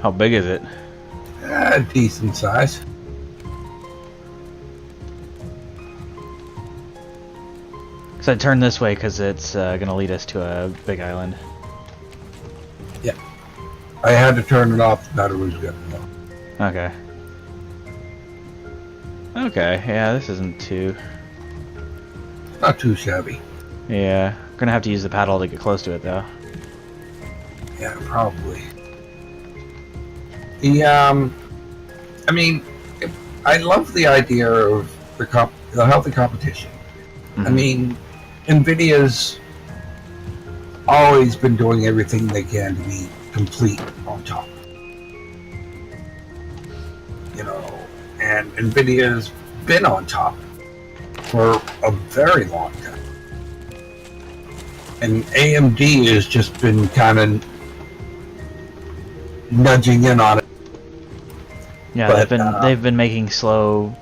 How big is it? Decent size. So I turn this way because it's going to lead us to a big island. Yeah. I had to turn it off. The battery was good. Okay. Okay, yeah, this isn't too... Not too shabby. Yeah, I'm gonna have to use the paddle to get close to it, though. Yeah, probably. I mean, I love the idea of the healthy competition. Mm-hmm. I mean, NVIDIA's always been doing everything they can to be complete on top. You know, and NVIDIA's been on top for a very long time. And AMD has just been kind of nudging in on it. Yeah, But, they've been making slow,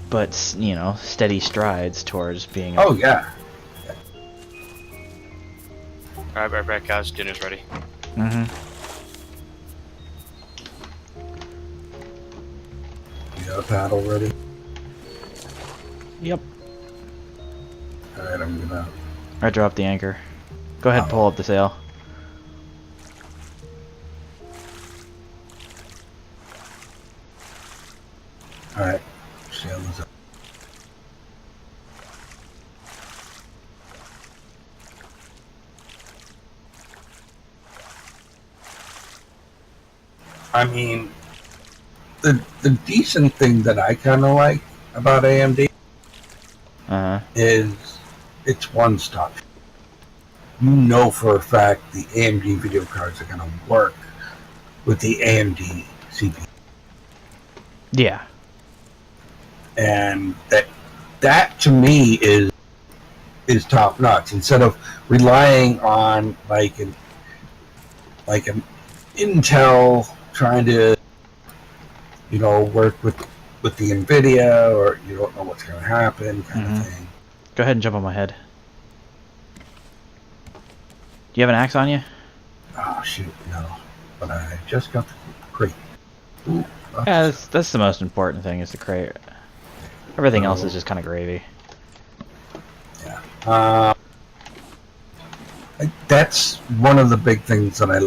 but steady strides towards being. Oh yeah. Alright, right back, guys. Dinner's ready. Mm-hmm. You got a paddle ready? Yep. Alright, I'm gonna. I dropped the anchor. Go ahead, pull up the sail. Alright, sail is up. I mean, the decent thing that I kind of like about AMD is it's one stop. You know for a fact the AMD video cards are going to work with the AMD CPU. Yeah. And that to me is top notch. Instead of relying on like an Intel trying to work with the NVIDIA, or you don't know what's going to happen kind of thing. Go ahead and jump on my head. Do you have an axe on you? Oh shoot, no. But I just got the crate. Ooh, Yeah, that's the most important thing, is the crate. Everything else is just kind of gravy. Yeah. That's one of the big things that I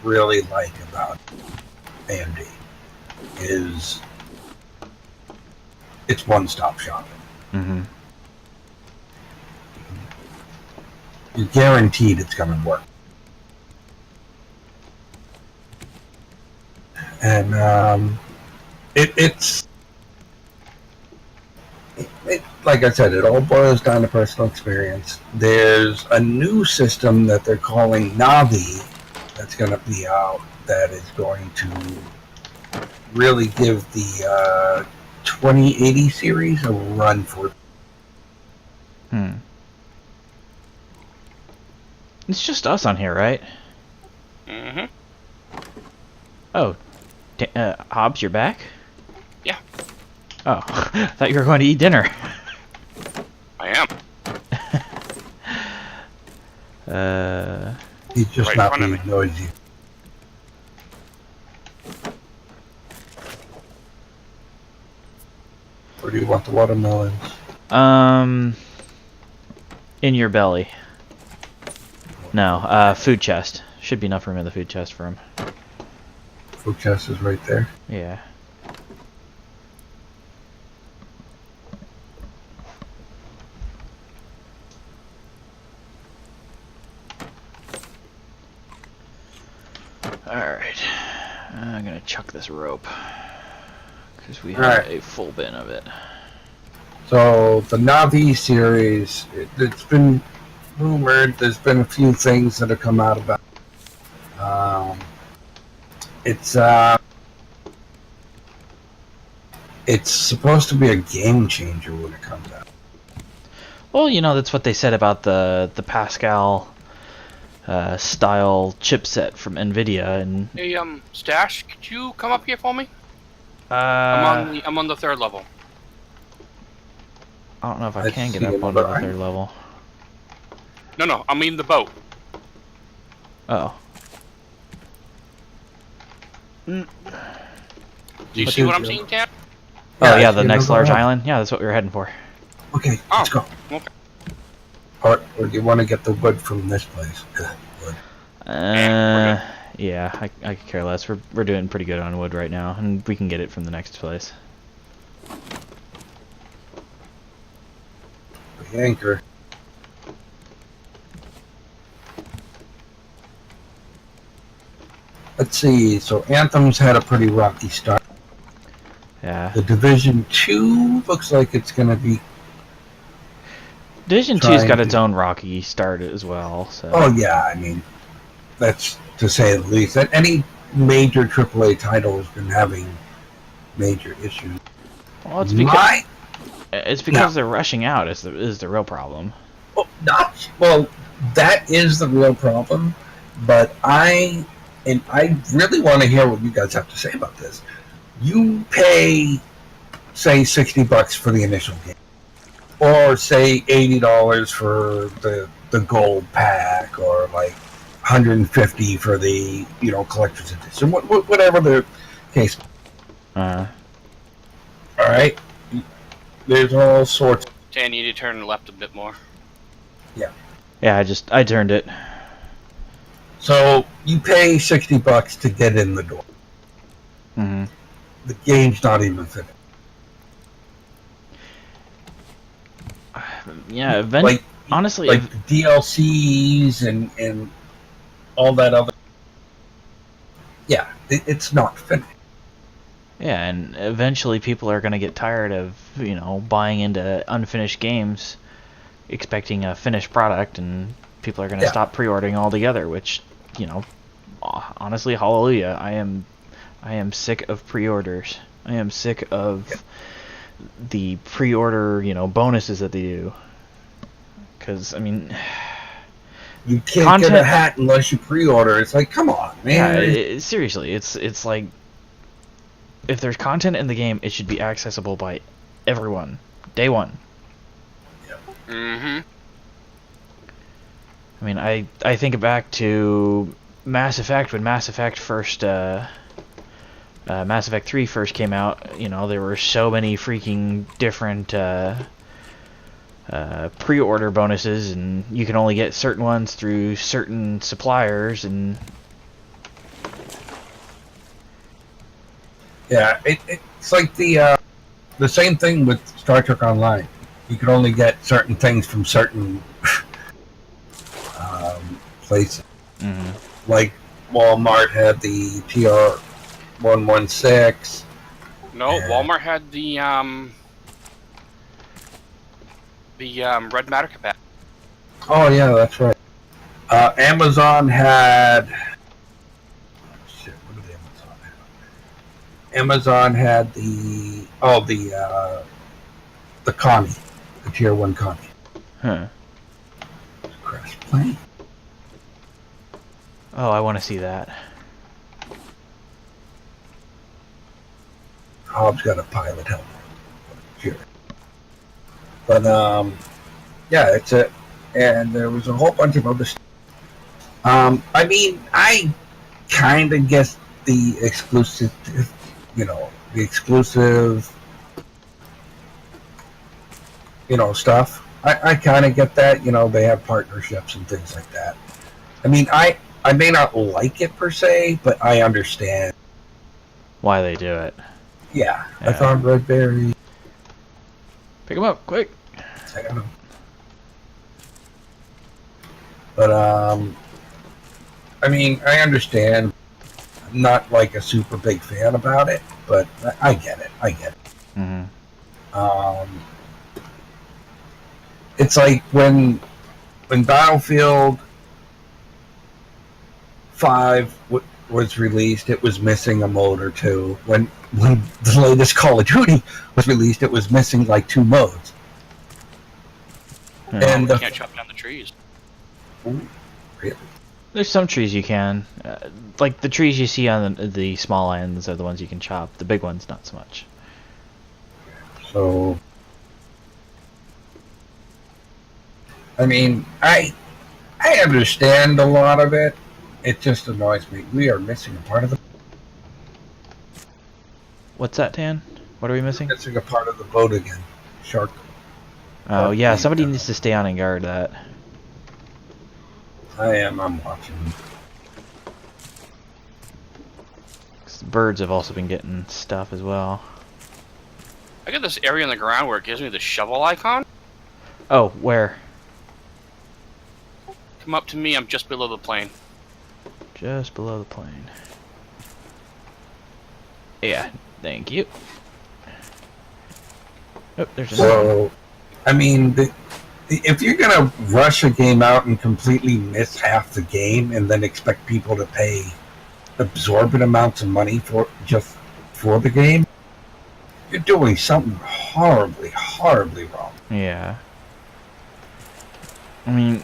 really like about AMD is it's one-stop shopping. Mm-hmm. You're guaranteed it's going to work. And it's like I said, it all boils down to personal experience. There's a new system that they're calling Navi that's going to be out that is going to really give the 2080 series a run for. It's just us on here, right? Mm-hmm. Oh, Hobbs, you're back? Yeah. Oh, thought you were going to eat dinner. I am. He's just Right in not front of being me. noisy. want the watermelons? In your belly. No, food chest. Should be enough room in the food chest for him. Food chest is right there. Yeah. Alright. I'm gonna chuck this rope. Because we have a full bin of it. So, the Navi series, it's been rumored, there's been a few things that have come out about it's supposed to be a game changer when it comes out. Well, you know, that's what they said about the Pascal style chipset from NVIDIA. And Hey, Stash, could you come up here for me? I'm on the 3rd level. I don't know if I can get up onto the 3rd level. No, I mean the boat. Oh. Do you see what I'm seeing, Cat? Oh yeah, the next large island. Yeah, that's what we were heading for. Okay, let's go. Okay. Or do you want to get the wood from this place? Wood. Yeah, I could care less. We're doing pretty good on wood right now, and we can get it from the next place. The anchor. Let's see. So Anthem's had a pretty rocky start. Yeah. The Division 2 looks like it's going to be. Division 2's got its own rocky start as well. So. Oh yeah, I mean, that's to say the least. That any major AAA title has been having major issues. Well, it's because they're rushing out is the real problem. Well, that is the real problem. But I really want to hear what you guys have to say about this. You pay, say, $60 for the initial game, or say $80 for the gold pack, or like $150 for the collector's edition, whatever the case. All right, there's all sorts. Dan, you need to turn left a bit more. Yeah. Yeah, I turned it. So you pay $60 to get in the door. Mm-hmm. The game's not even finished. Yeah, honestly, like the DLCs and all that other. Yeah, it's not finished. Yeah, and eventually people are going to get tired of buying into unfinished games, expecting a finished product, and people are going to stop pre-ordering altogether. Which, honestly, hallelujah! I am sick of pre-orders. I am sick of the pre-order, bonuses that they do. Because, I mean... You can't get a hat unless you pre-order. It's like, come on, man. Yeah, seriously, it's like... If there's content in the game, it should be accessible by everyone. Day one. Yep. Mm-hmm. I mean, I think back to Mass Effect, when Mass Effect first... Mass Effect 3 first came out, there were so many freaking different pre-order bonuses, and you can only get certain ones through certain suppliers, and... Yeah, it's like the same thing with Star Trek Online. You can only get certain things from certain places. Mm-hmm. Like Walmart had the TR-116. No, Walmart had the Red Matter pack. Oh yeah, that's right. Amazon had. Shit, what did Amazon have? Amazon had the Connie, the Tier 1 Connie. Huh. Crash plane. Oh, I want to see that. Hobbs got a pilot helmet. Sure. But yeah, it's a, and there was a whole bunch of other stuff. I mean, I kind of guess the exclusive, the exclusive stuff. I kind of get that. They have partnerships and things like that. I mean, I may not like it per se, but I understand. Why they do it. Yeah, Yeah. I found red berry. Pick them up, quick. I don't know. But I mean, I understand. I'm not like a super big fan about it, but I get it. I get it. Mm-hmm. It's like when Battlefield 5 was released, it was missing a mode or two. When the latest Call of Duty was released, it was missing like 2 modes. Yeah. And You can't chop down the trees. Really? There's some trees you can. Like the trees you see on the small ends are the ones you can chop. The big ones, not so much. So, I mean, I understand a lot of it. It just annoys me. We are missing a part of the. What's that, Tan? What are we missing? Missing a part of the boat again. Shark. Oh, yeah, somebody needs to stay on and guard that. I'm watching. 'Cause the birds have also been getting stuff as well. I got this area on the ground where it gives me the shovel icon. Oh, where? Come up to me, I'm just below the plane. Just below the plane. Yeah, thank you. Oh, there's another one. So, I mean, if you're gonna rush a game out and completely miss half the game, and then expect people to pay absorbent amounts of money for the game, you're doing something horribly, horribly wrong. Yeah. I mean,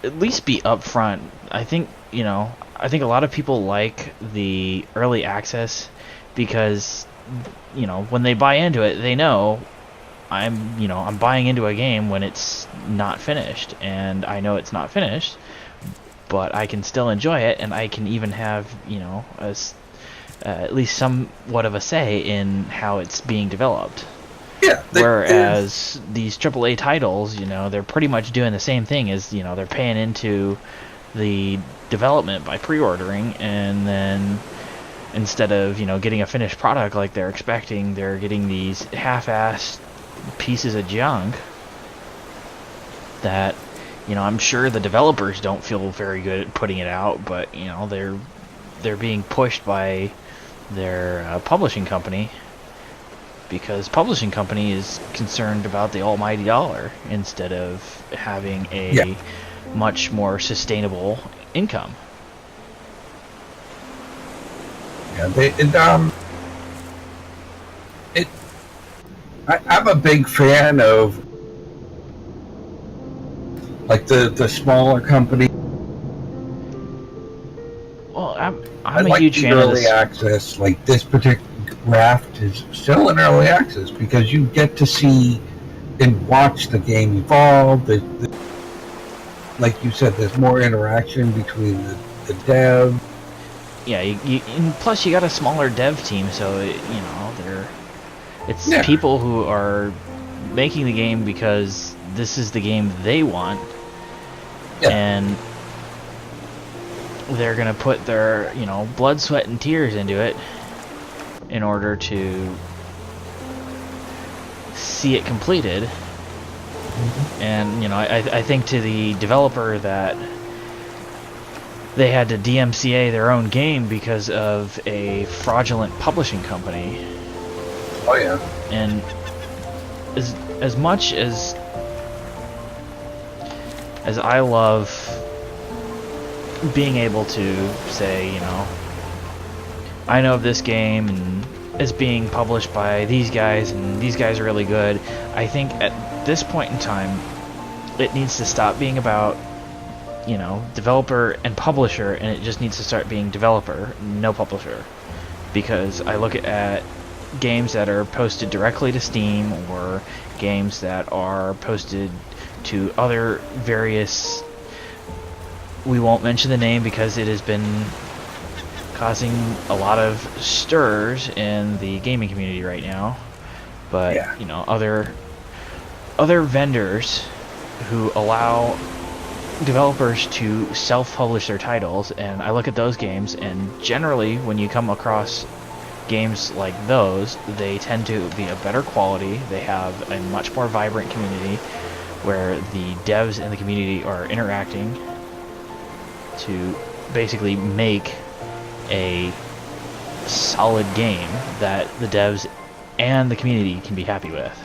at least be upfront. I think a lot of people like the early access because, when they buy into it, they know I'm buying into a game when it's not finished, and I know it's not finished, but I can still enjoy it, and I can even have, at least somewhat of a say in how it's being developed. Yeah. Whereas these AAA titles, they're pretty much doing the same thing as, they're paying into the development by pre-ordering, and then instead of, getting a finished product like they're expecting, they're getting these half-assed pieces of junk that, I'm sure the developers don't feel very good at putting it out, but, they're being pushed by their publishing company, because publishing company is concerned about the almighty dollar instead of having a much more sustainable income. Yeah, I'm a big fan of like the smaller company. Well, I'm I a like huge the fan of early this. access. Like this particular Raft is still in early access because you get to see and watch the game evolve. Like you said, there's more interaction between the dev. Yeah, and plus you got a smaller dev team, so it's people who are making the game because this is the game they want, and they're gonna put their blood, sweat, and tears into it in order to see it completed. And I think to the developer that they had to DMCA their own game because of a fraudulent publishing company. Oh yeah. And as much as I love being able to say, I know of this game and it's being published by these guys and these guys are really good, I think at this point in time it needs to stop being about developer and publisher, and it just needs to start being developer, no publisher. Because I look at games that are posted directly to Steam, or games that are posted to other various, we won't mention the name because it has been causing a lot of stirs in the gaming community right now, but other other vendors who allow developers to self-publish their titles, and I look at those games, and generally when you come across games like those, they tend to be of better quality. They have a much more vibrant community where the devs and the community are interacting to basically make a solid game that the devs and the community can be happy with.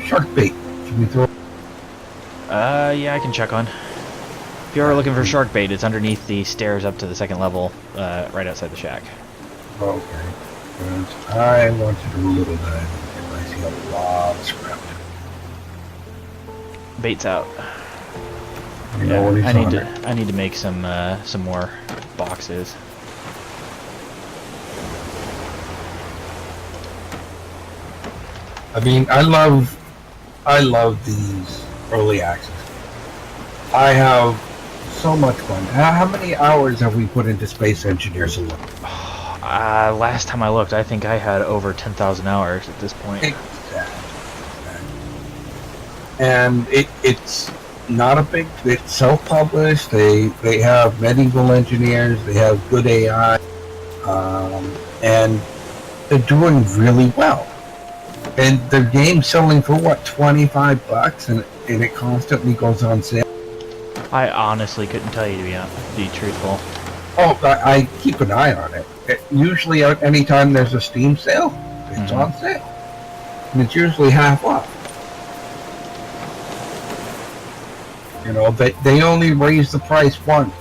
Shark bait. Should we throw? Yeah, I can check on. If you're looking for shark bait, it's underneath the stairs up to the second level, right outside the shack. Okay. Because I want to do a little dive because I see a lot of scrap. Bait's out. You know what he's on it. I need to make some more boxes. I mean, I love these early access. I have so much fun. How many hours have we put into Space Engineers alone? Last time I looked, I think I had over 10,000 hours at this point. Exactly. And it's not a big. It's self-published. They have medieval engineers. They have good AI, and they're doing really well. And their game's selling for what, $25, and it constantly goes on sale. I honestly couldn't tell you, to be truthful. Oh, I keep an eye on it. Usually, anytime there's a Steam sale, it's on sale, and it's usually half off. You know, they only raise the price once.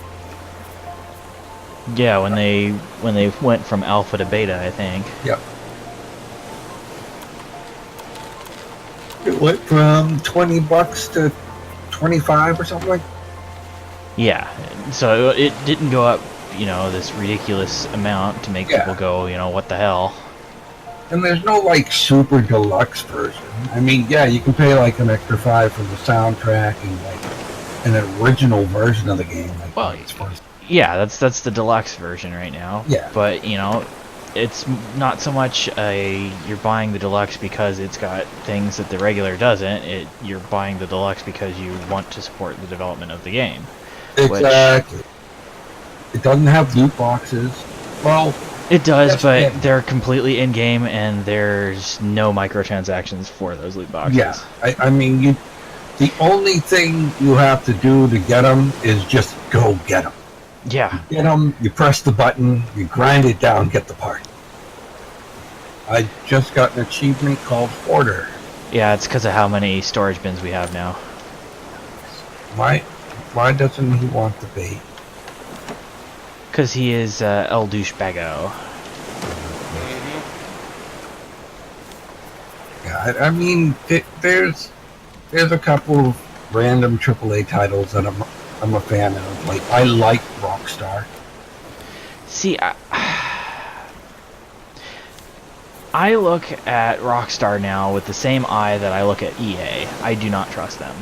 Yeah, when they went from alpha to beta, I think. Yep. It went from $20 to 25 or something like that. Yeah, so it didn't go up, this ridiculous amount to make people go, what the hell. And there's no, like, super deluxe version. I mean, yeah, you can pay, like, an extra $5 for the soundtrack and, like, an original version of the game. Like, well, yeah, that's the deluxe version right now. Yeah. But, it's not so much you're buying the deluxe because it's got things that the regular doesn't. You're buying the deluxe because you want to support the development of the game. Exactly. It doesn't have loot boxes. Well, it does, but they're completely in-game, and there's no microtransactions for those loot boxes. Yeah, I mean, the only thing you have to do to get them is just go get them. Yeah. You get them, you press the button, you grind it down, get the part. I just got an achievement called Hoarder. Yeah, it's because of how many storage bins we have now. Why doesn't he want the bait? Because he is El Douchebago. Yeah, I mean, there's a couple of random AAA titles that I'm a fan of. Like, I like Rockstar. See, I look at Rockstar now with the same eye that I look at EA. I do not trust them.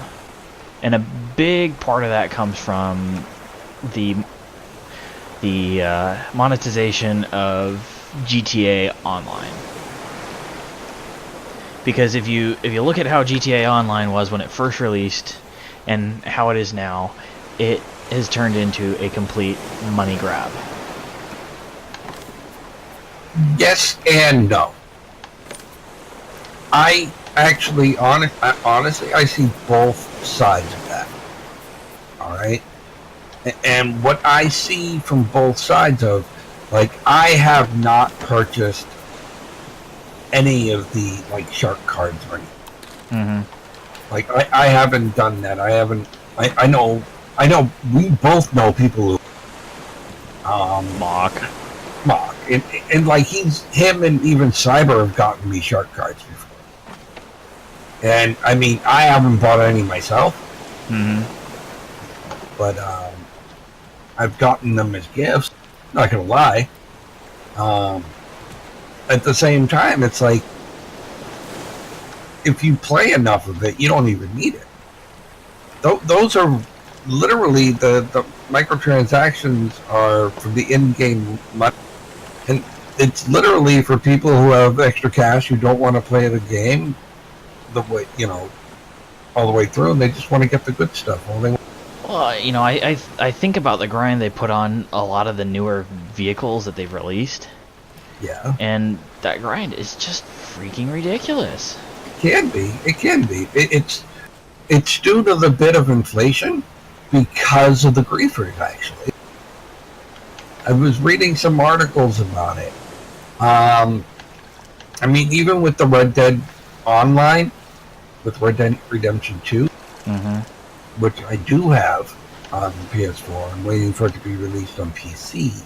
And a big part of that comes from the monetization of GTA Online. Because if you look at how GTA Online was when it first released and how it is now, it has turned into a complete money grab. Yes and no. I actually, honestly, I see both sides of that. All right? And what I see from both sides of, like, I have not purchased any of the, like, shark cards or anything. Mm-hmm. Like, I haven't done that. I know we both know people who mock. And like him and even Cyber have gotten me shark cards before. And I mean, I haven't bought any myself. Mm-hmm. But I've gotten them as gifts. Not gonna lie. At the same time, it's like, if you play enough of it, you don't even need it. Those are literally the microtransactions are for the in-game money, and it's literally for people who have extra cash who don't want to play the game. the way, all the way through, and they just want to get the good stuff. Well, I think about the grind they put on a lot of the newer vehicles that they've released, Yeah, and that grind is just freaking ridiculous. it can be. It's due to the bit of inflation because of the griefers. Actually, I was reading some articles about it. I mean, even with the Red Dead Online, with Red Dead Redemption 2, which I do have on PS4, I'm waiting for it to be released on PC,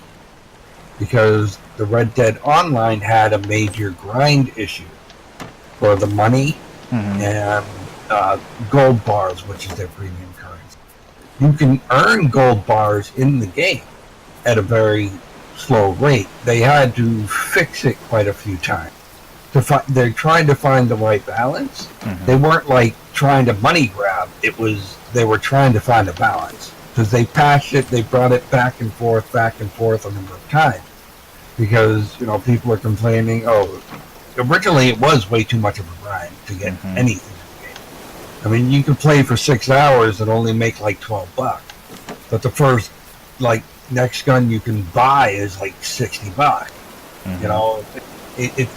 because the Red Dead Online had a major grind issue for the money and gold bars, which is their premium currency. You can earn gold bars in the game at a very slow rate. They had to fix it quite a few times. They're trying to find the right balance. They weren't like trying to money grab. They were trying to find a balance, because they patched it. They brought it back and forth a number of times, because people are complaining. Oh, originally it was way too much of a grind to get anything in the game. I mean, you could play for 6 hours and only make like $12, but the first next gun you can buy is like $60. It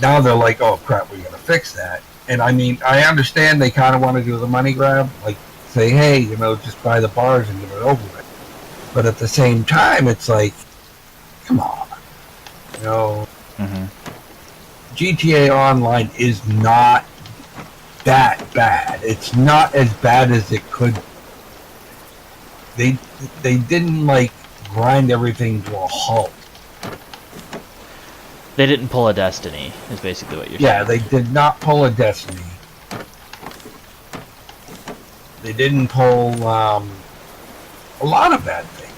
now they're like, oh crap, we gotta fix that. And I mean, I understand they kind of want to do the money grab, like say, hey, just buy the bars and get it over with. But at the same time, it's like, come on, GTA Online is not that bad. It's not as bad as it could. They didn't grind everything to a halt. They didn't pull a Destiny, is basically what you're saying. Yeah, they did not pull a Destiny. They didn't pull a lot of bad things.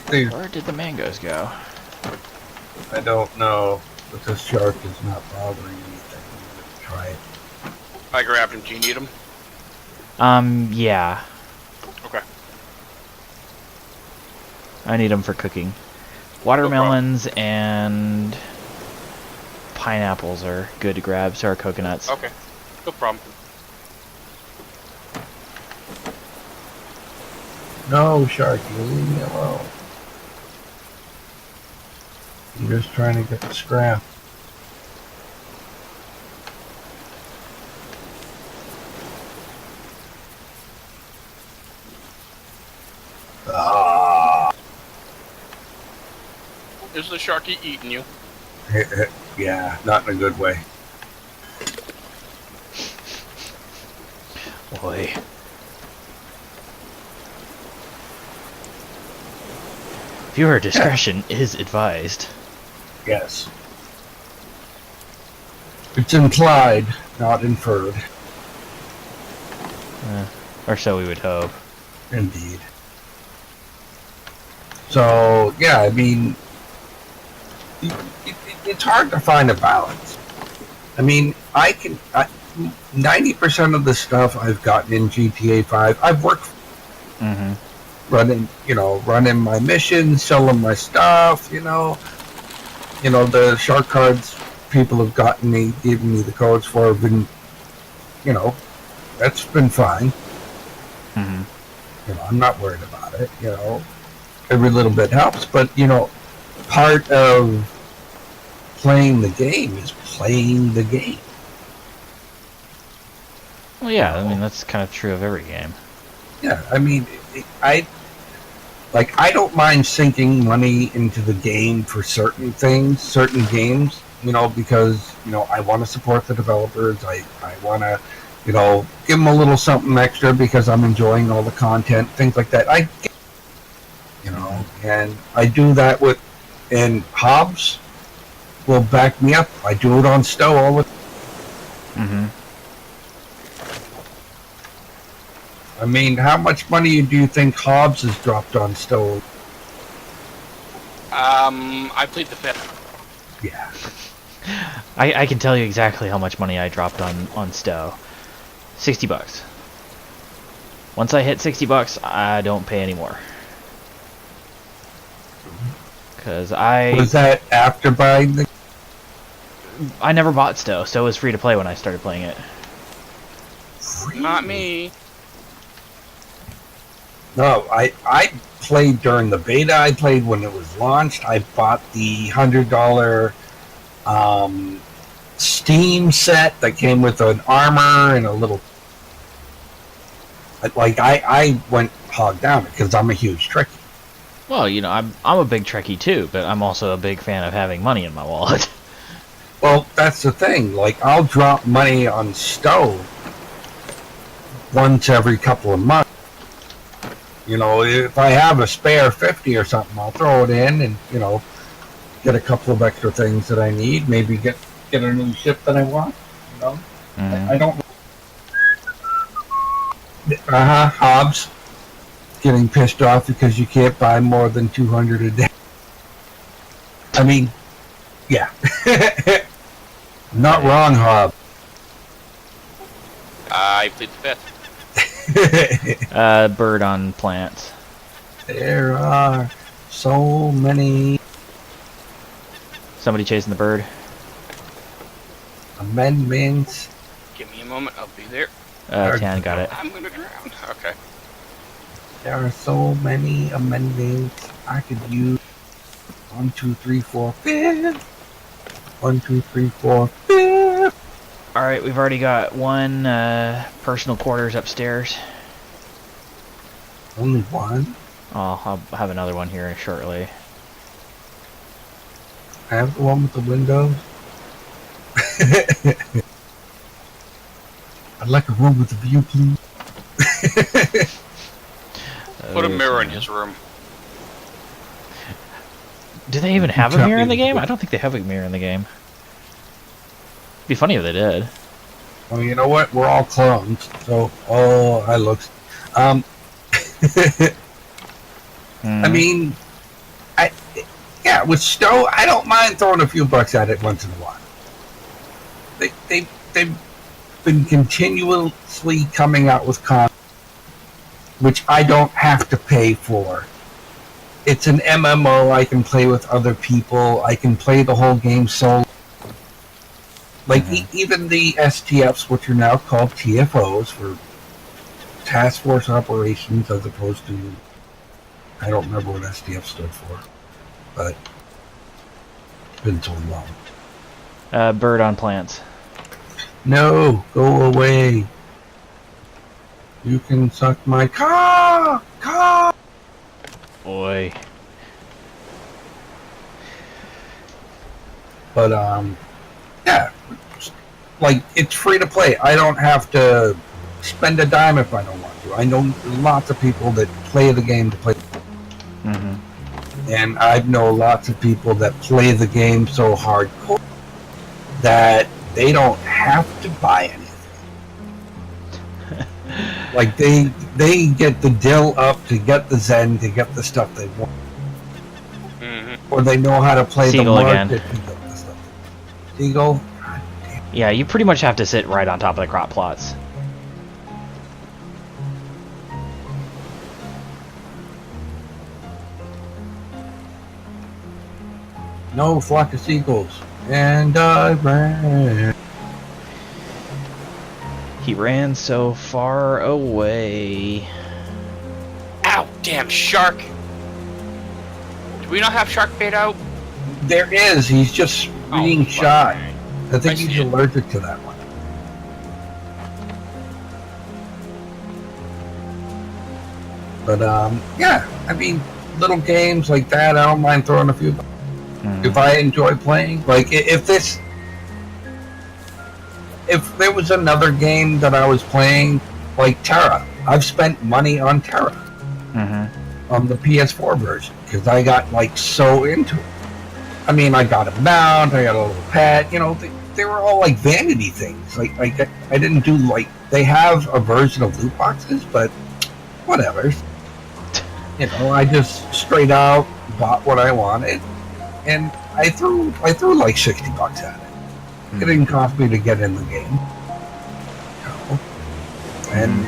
They Where did the mangoes go? I don't know, but this shark is not bothering anything. I'm gonna try it. I grabbed him. Do you need him? Yeah. Okay. I need them for cooking. Watermelons and pineapples are good to grab, so are coconuts. Okay. No problem. No, Sharky, leave me alone. I'm just trying to get the scrap. Is the sharky eating you? Yeah, not in a good way. Boy. Viewer discretion is advised. Yes. It's implied, not inferred. Or so we would hope. Indeed. So, yeah, I mean, it's hard to find a balance. I mean, 90% of the stuff I've gotten in GTA 5, I've worked for. Running my missions, selling my stuff, the shark cards people have given me the codes for have been, that's been fine. I'm not worried about it, every little bit helps, but, part of playing the game is playing the game. Well, yeah, I mean, that's kind of true of every game. Yeah, I mean, I don't mind sinking money into the game for certain things, certain games, because, I want to support the developers. I want to, give them a little something extra because I'm enjoying all the content, things like that. And I do that and Hobbs will back me up. I do it on Stowe all the time. I mean, how much money do you think Hobbs has dropped on Stowe? I played the 5th. Yeah. I can tell you exactly how much money I dropped on Stowe. $60. Once I hit $60, I don't pay anymore. Cause Was that after buying the? I never bought Stowe. Stowe was free to play when I started playing it. Not me. No, I played during the beta. I played when it was launched. I bought the $100 Steam set that came with an armor and a little. Like I went hog down because I'm a huge Trekkie. Well, you know, I'm a big Trekkie too, but I'm also a big fan of having money in my wallet. Well, that's the thing. Like, I'll drop money on Stowe once every couple of months. You know, if I have a spare 50 or something, I'll throw it in and, you know, get a couple of extra things that I need. Maybe get a new ship that I want. You know, I don't. Hobbs getting pissed off because you can't buy more than 200 a day. I mean, yeah. Not wrong, Hobbs. I plead the fifth. Bird on plants. There are so many Somebody chasing the bird. amendments. Give me a moment, I'll be there. Tan got it. I'm gonna drown. Okay. There are so many amendments I could use. 1, 2, 3, 4, 5. 1, 2, 3, 4, 5. Alright, we've already got one personal quarters upstairs. Only one? Oh, I'll have another one here shortly. I have the one with the windows. I'd like a room with a view, please. Put a mirror in his room. Do they even have a mirror in the game? I don't think they have a mirror in the game. It'd be funny if they did. Well, you know what? We're all clones, so I look. I mean, yeah, with Stowe, I don't mind throwing a few bucks at it once in a while. They've been continuously coming out with content, which I don't have to pay for. It's an MMO. I can play with other people. I can play the whole game solo. Like even the STFs, which are now called TFOs for Task Force Operations, as opposed to, I don't remember what STF stood for, but it's been so long. Bird on plants. No, go away. You can suck my cock. Boy. But yeah, like it's free to play. I don't have to spend a dime if I don't want to. I know lots of people that play the game to play. And I know lots of people that play the game so hardcore that they don't have to buy anything. Like they get the dill up to get the Zen to get the stuff they want, or they know how to play Seagull the market again. to get the stuff. Seagull. Yeah, you pretty much have to sit right on top of the crop plots. No flock of seagulls, and I ran. He ran so far away. Ow, damn shark! Do we not have shark bait out? There is. He's just being shot. fuck. I think I see he's it. allergic to that one. But yeah. I mean, little games like that, I don't mind throwing a few. If I enjoy playing, like if there was another game that I was playing, like Terra, I've spent money on Terra on the PS4 version because I got like so into it. I mean, I got a mount, I got a little pet, you know, they were all like vanity things. Like I didn't do like, they have a version of loot boxes, but whatever. You know, I just straight out bought what I wanted, and I threw like $60 at it. It didn't cost me to get in the game. No. And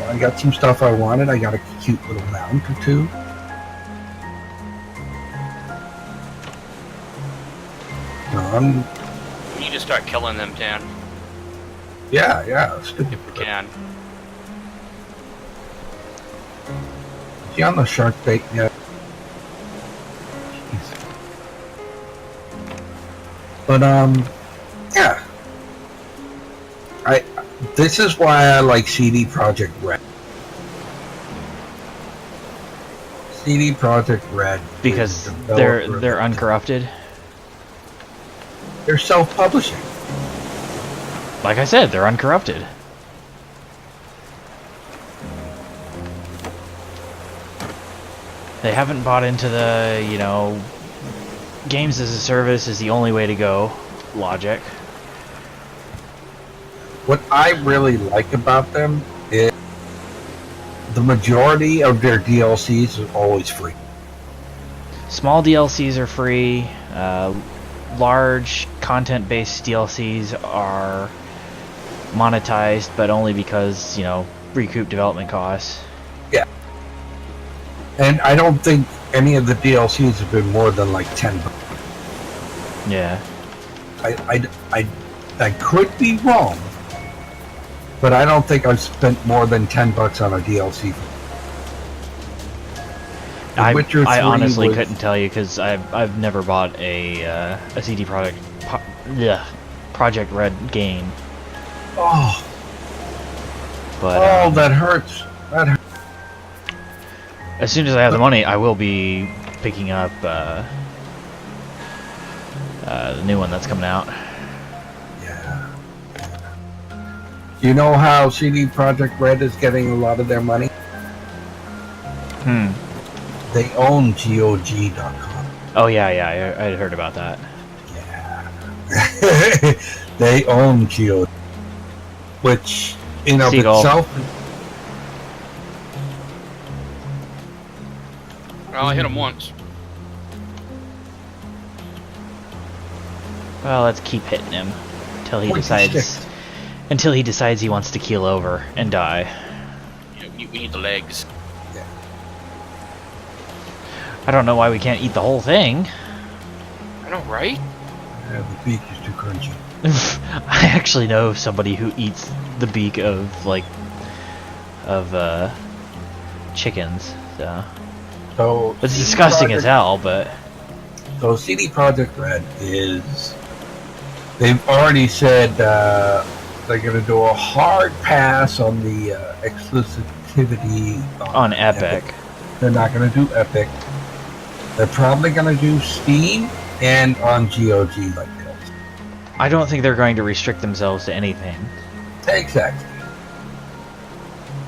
I got some stuff I wanted. I got a cute little mount or two. We need to start killing them, Dan. Yeah. Stupid. If we can. Is he on the shark bait yet? Jeez. But yeah. This is why I like CD Projekt Red. CD Projekt Red Because is the they're developer- uncorrupted. They're self-publishing. Like I said, they're uncorrupted. They haven't bought into the, you know, games as a service is the only way to go logic. What I really like about them is the majority of their DLCs are always free. Small DLCs are free. Large content-based DLCs are monetized, but only because, you know, recoup development costs. Yeah. And I don't think any of the DLCs have been more than like $10. Yeah. I could be wrong, but I don't think I've spent more than $10 on a DLC. I Witcher 3 honestly was- couldn't tell you because I've never bought a CD Project Red game. Oh, But that hurts. That hurts. as soon as I have the money, I will be picking up the new one that's coming out. Yeah. Do you know how CD Projekt Red is getting a lot of their money? They own GOG.com. Oh yeah, I heard about that. Yeah. They own GOG. Which, in of Seagull. itself... Well, I hit him once. Well, let's keep hitting him until he Pointy decides. stick. Until he decides he wants to keel over and die. We need the legs. I don't know why we can't eat the whole thing. I know, right? Yeah, the beak is too crunchy. I actually know somebody who eats the beak of chickens. So it's CD disgusting as Projekt- hell, but So CD Projekt Red is... They've already said they're going to do a hard pass on the exclusivity on Epic. They're not going to do Epic. They're probably going to do Steam and on GOG like this. I don't think they're going to restrict themselves to anything, Exactly.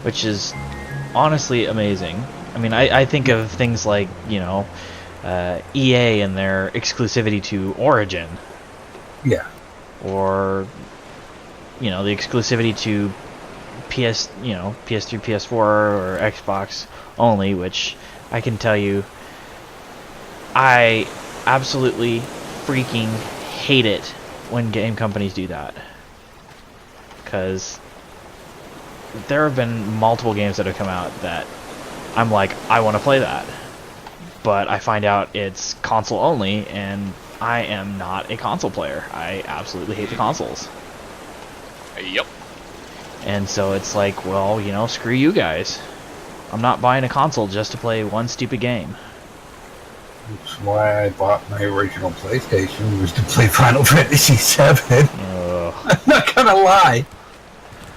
which is honestly amazing. I mean, I think of things like, you know, EA and their exclusivity to Origin, Yeah. or, you know, the exclusivity to PS3, PS4, or Xbox only, which I can tell you, I absolutely freaking hate it when game companies do that. Because there have been multiple games that have come out that I'm like, I want to play that. But I find out it's console only, and I am not a console player. I absolutely hate the consoles. Yep. And so it's like, well, you know, screw you guys. I'm not buying a console just to play one stupid game. That's why I bought my original PlayStation, was to play Final Fantasy VII. I'm not gonna lie.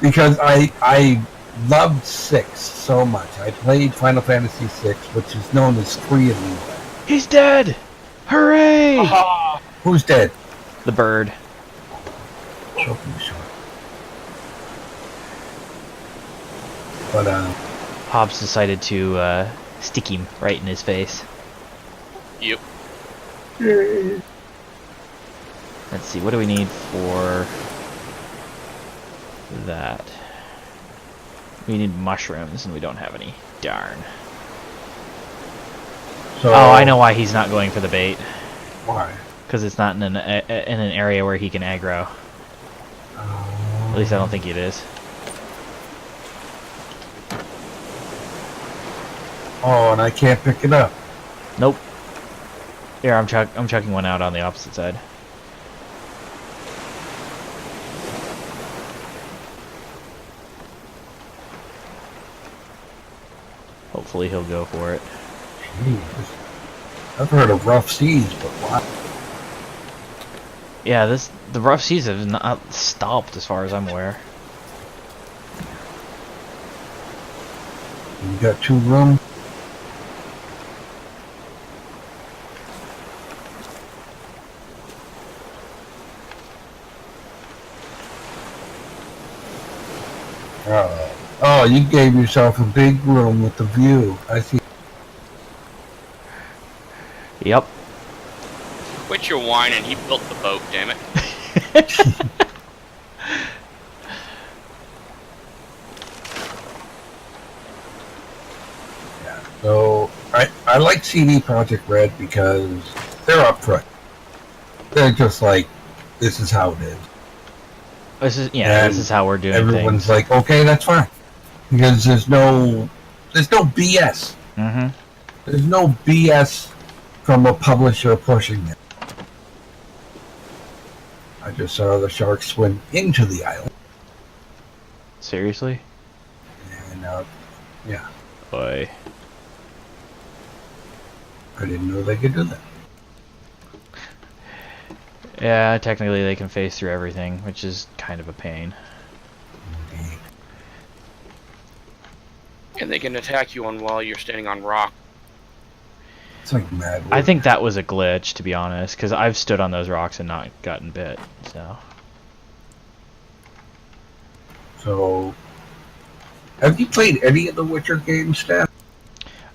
Because I loved 6 so much. I played Final Fantasy 6, which is known as 3 of me. He's dead! Hooray! Ah, Who's dead? The bird. Choking short. But Hobbs decided to stick him right in his face. yep. Let's see, what do we need for that? We need mushrooms, and we don't have any. Darn. so Oh, I know why he's not going for the bait. Why? Because it's not in an area where he can aggro. At least I don't think it is. Oh, and I can't pick it up. Nope. Here, I'm chucking one out on the opposite side. Hopefully he'll go for it. Jesus. I've heard of rough seas, but why? Yeah, the rough seas have not stopped as far as I'm aware. You got 2 rooms? Oh, you gave yourself a big room with the view. I see. Yep. Quit your whining. He built the boat, damn it. Yeah. So I like CD Projekt Red because they're upfront. They're just like, this is how it is. This is how we're doing everyone's things. like, okay, that's fine, because there's no BS. Mm-hmm. There's no BS from a publisher pushing it. I just saw the shark swim into the island, Seriously? and yeah, Boy. I didn't know they could do that. Yeah, technically they can phase through everything, which is kind of a pain. And they can attack you while you're standing on rock. It's like mad. I think that was a glitch, to be honest, because I've stood on those rocks and not gotten bit, so... So, have you played any of the Witcher games, Steph?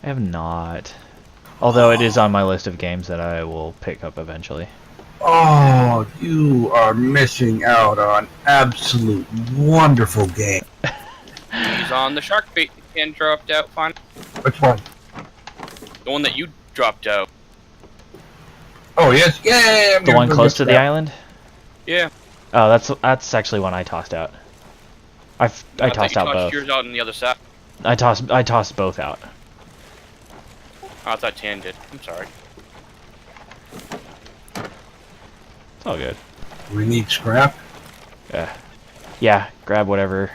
I have not. Although it is on my list of games that I will pick up eventually. Oh, you are missing out on absolute wonderful game. He's on the shark bait and dropped out. Fine. Which one? The one that you dropped out. Oh yes, yeah. The one close to the island? Yeah. Oh, that's actually one I tossed out. I tossed out both. Yours out on the other side. I tossed both out. Oh, I thought Tan did. I'm sorry. It's all good. We need scrap. Yeah, grab whatever.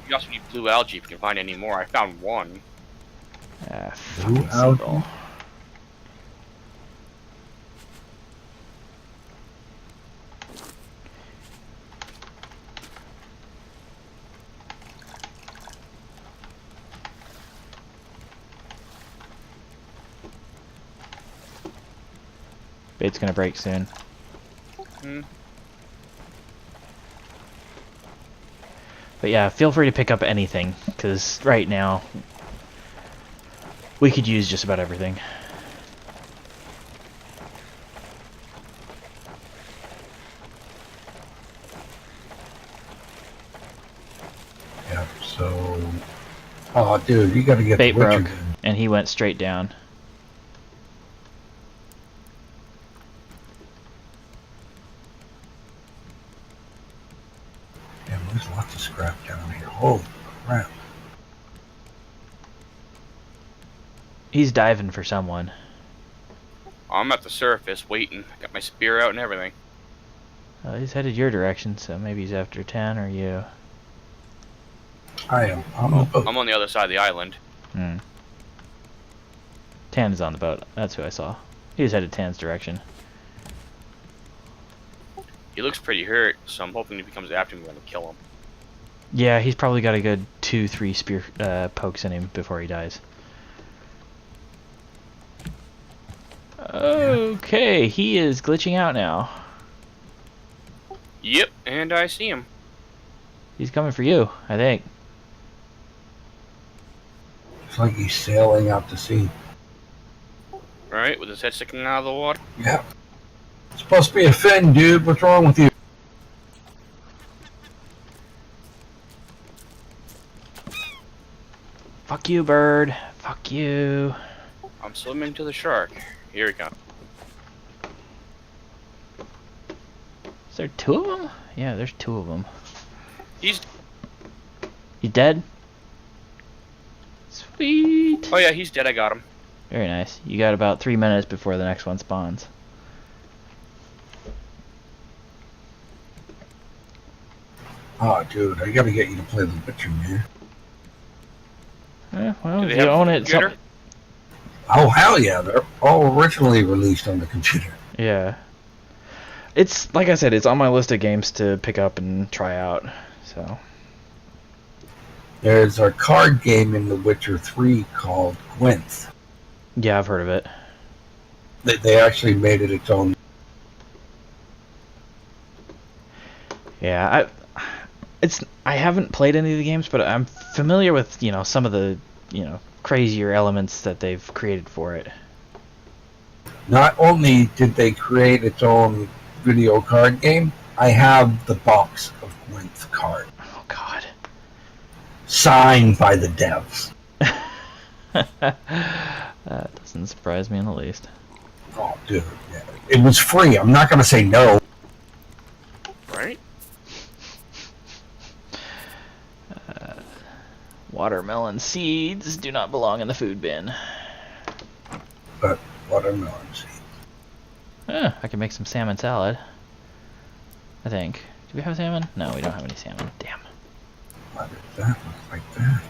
You also need blue algae if you can find any more. I found one. Fucking algae? seagull. Bait's gonna break soon. But yeah, feel free to pick up anything, because right now we could use just about everything. Yeah. So, oh, dude, you got to get Bait the Witcher broke, game. and he went straight down. Yeah, there's lots of scrap down here. Holy crap! He's diving for someone. I'm at the surface waiting. Got my spear out and everything. He's headed your direction, so maybe he's after Tan or you. I am on the boat. I'm on the other side of the island. Tan is on the boat. That's who I saw. He was headed Tan's direction. He looks pretty hurt, so I'm hoping if he comes after me, I'm gonna kill him. Yeah, he's probably got a good 2-3 spear pokes in him before he dies. Okay, he is glitching out now. Yep, and I see him. He's coming for you, I think. It's like he's sailing out to sea. Right, with his head sticking out of the water. Yeah. It's supposed to be a fin, dude. What's wrong with you? Fuck you, bird. Fuck you. I'm swimming to the shark. Here we go. Is there 2 of them? Yeah, there's 2 of them. He's... He dead? Sweet. Oh yeah, he's dead. I got him. Very nice. You got about 3 minutes before the next one spawns. Oh, dude, I gotta get you to play the Witcher, man. Well, Do if they you have own a it, computer? Oh, hell yeah. They're all originally released on the computer. yeah. It's, like I said, it's on my list of games to pick up and try out, so. There's a card game in The Witcher 3 called Gwent. Yeah, I've heard of it. They actually made it its own. Yeah, I haven't played any of the games, but I'm familiar with, some of the, crazier elements that they've created for it. Not only did they create its own video card game, I have the box of Gwent card. Oh, God. Signed by the devs. That doesn't surprise me in the least. Oh, dude. Yeah. It was free. I'm not going to say no. Right? Watermelon seeds do not belong in the food bin. But watermelon seeds. I can make some salmon salad. I think. Do we have salmon? No, we don't have any salmon. Damn. Why does that look like that?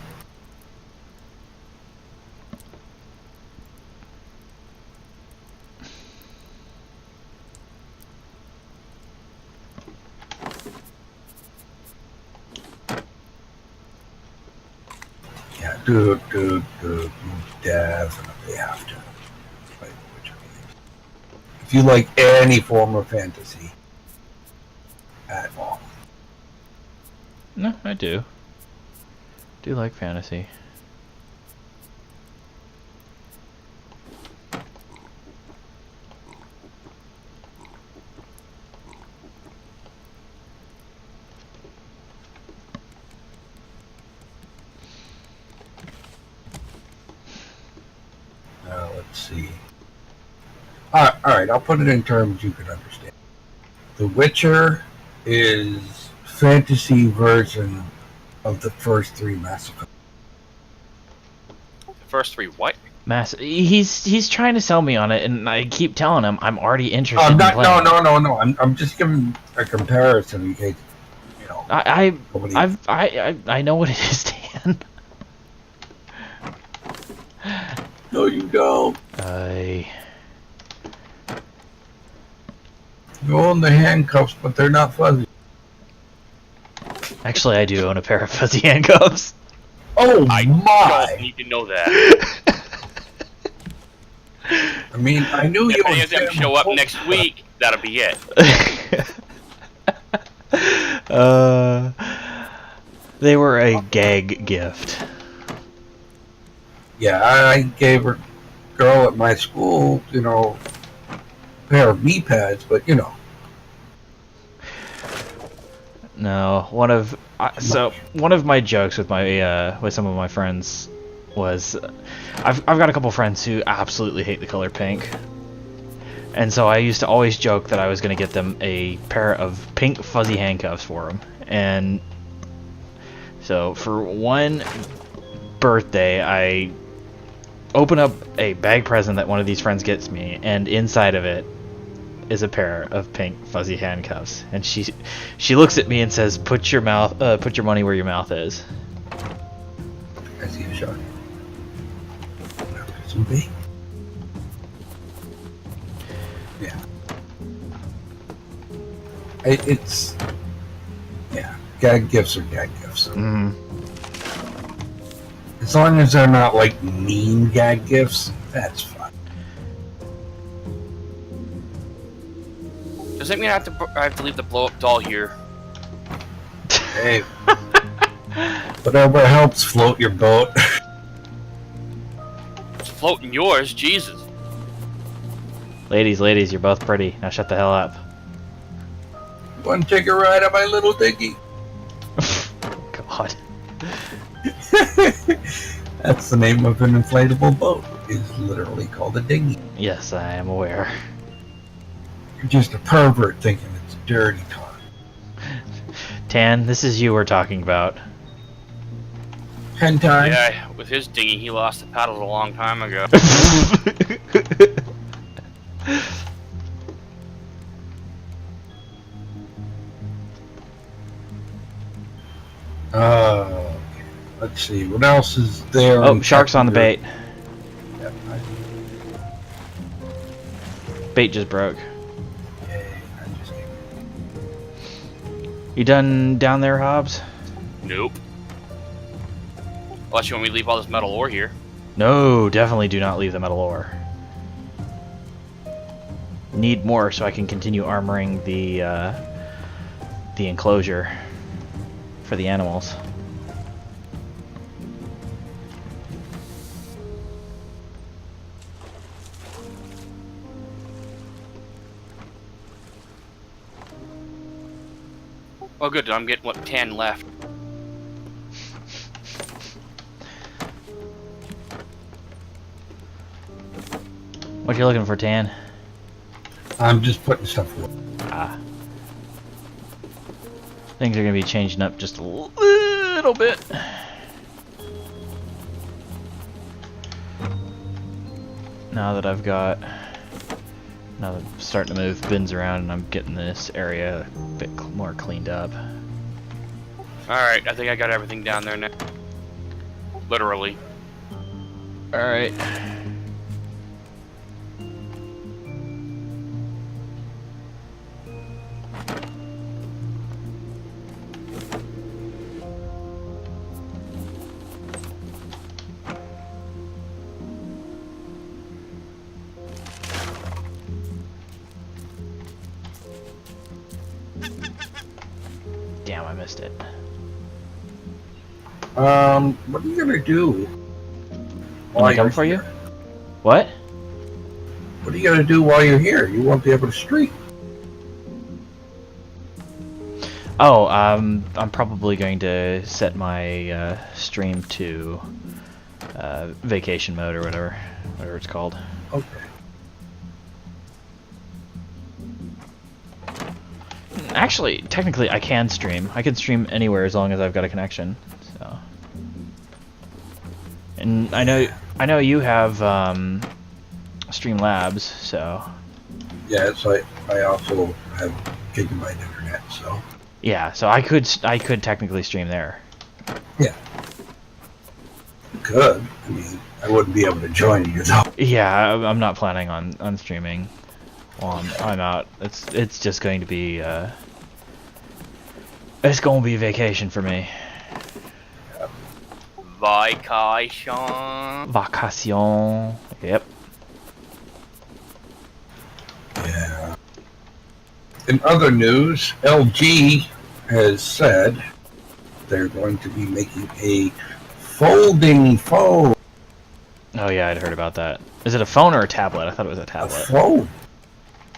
Yeah, dude, you definitely have to play the Witcher games. If you like any form of fantasy at all. No, I do. Do like fantasy. Let's see. Alright, I'll put it in terms you can understand. The Witcher is fantasy version of the first three Mass Effect. The first three what? He's trying to sell me on it, and I keep telling him I'm already interested in playing. No. I'm just giving a comparison in case, you know. I know what it is, Dan. No, you don't. You own the handcuffs, but they're not fuzzy. Actually, I do own a pair of fuzzy handcuffs. Oh I my! don't need to know that. I mean, I knew you If any of them show up next week, that'll be it. They were a gag gift. Yeah, I gave a girl at my school, you know, a pair of knee pads, but you know. No, one of my jokes with my with some of my friends was I've got a couple friends who absolutely hate the color pink, and so I used to always joke that I was going to get them a pair of pink fuzzy handcuffs for them. And so for one birthday, I open up a bag present that one of these friends gets me, and inside of it is a pair of pink fuzzy handcuffs. And she looks at me and says, put your money where your mouth is." I see a shot. Some big. Yeah. It's yeah. Gag gifts are gag gifts. Mm. As long as they're not like mean gag gifts, that's fine. Does that mean I have to leave the blow up doll here? Hey, whatever helps float your boat. It's floating yours, Jesus. Ladies, you're both pretty. Now shut the hell up. Want to take a ride on my little dinghy? God. That's the name of an inflatable boat. It's literally called a dinghy. Yes, I am aware. You're just a pervert thinking it's a dirty car. Tan, this is you we're talking about. 10 times. Yeah, with his dinghy, he lost the paddles a long time ago. Okay. Let's see, what else is there? Oh, shark's on the bait. Yeah, Bait just broke. yay, I just gave You done down there, Hobbs? Nope. Unless you want me to leave all this metal ore here. No, definitely do not leave the metal ore. Need more so I can continue armoring the enclosure for the animals. Oh, good. I'm getting what 10 left. What you looking for, Tan? I'm just putting stuff away. Ah. Things are gonna be changing up just a little bit. Now that I'm starting to move bins around and I'm getting this area a bit more cleaned up. Alright, I think I got everything down there now. Literally. Alright. Damn, I missed it. What are you gonna do? Am I coming for you? What? What are you gonna do while you're here? You won't be able to stream. Oh, I'm probably going to set my stream to vacation mode or whatever it's called. Okay. Actually, technically, I can stream. I can stream anywhere as long as I've got a connection. So, and I know you have Streamlabs, so Yeah, so I also have gigabyte internet, so yeah. So I could technically stream there. yeah. Good. I mean, I wouldn't be able to join you though. Yeah, I'm not planning on streaming while I'm out. It's just going to be it's going to be vacation for me. Vacation. Vacation. Yep. Yeah. In other news, LG has said they're going to be making a folding phone. Oh yeah, I'd heard about that. Is it a phone or a tablet? I thought it was a A tablet. phone.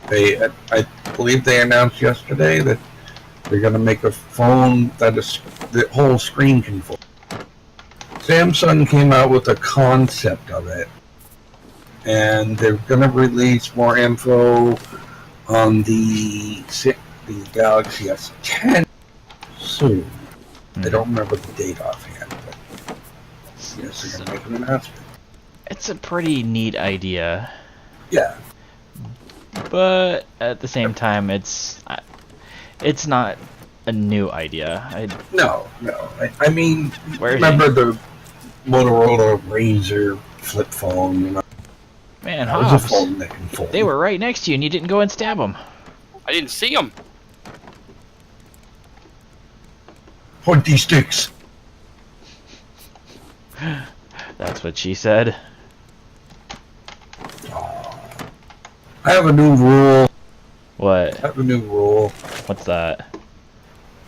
I believe they announced yesterday that they're going to make a phone that is the whole screen can fold. Samsung came out with a concept of it, and they're going to release more info on the Galaxy S10 soon. I don't remember the date offhand, but yes, they're going to make an announcement. It's a pretty neat idea, Yeah. but at the same time, it's not a new idea. No. I mean, Where is remember the Motorola Razr flip phone? You know, Man, that was a Hobbs, phone that can fold. they were right next to you and you didn't go and stab them. I didn't see him. Pointy sticks. That's what she said. I have a new rule. What? I have a new rule. What's that?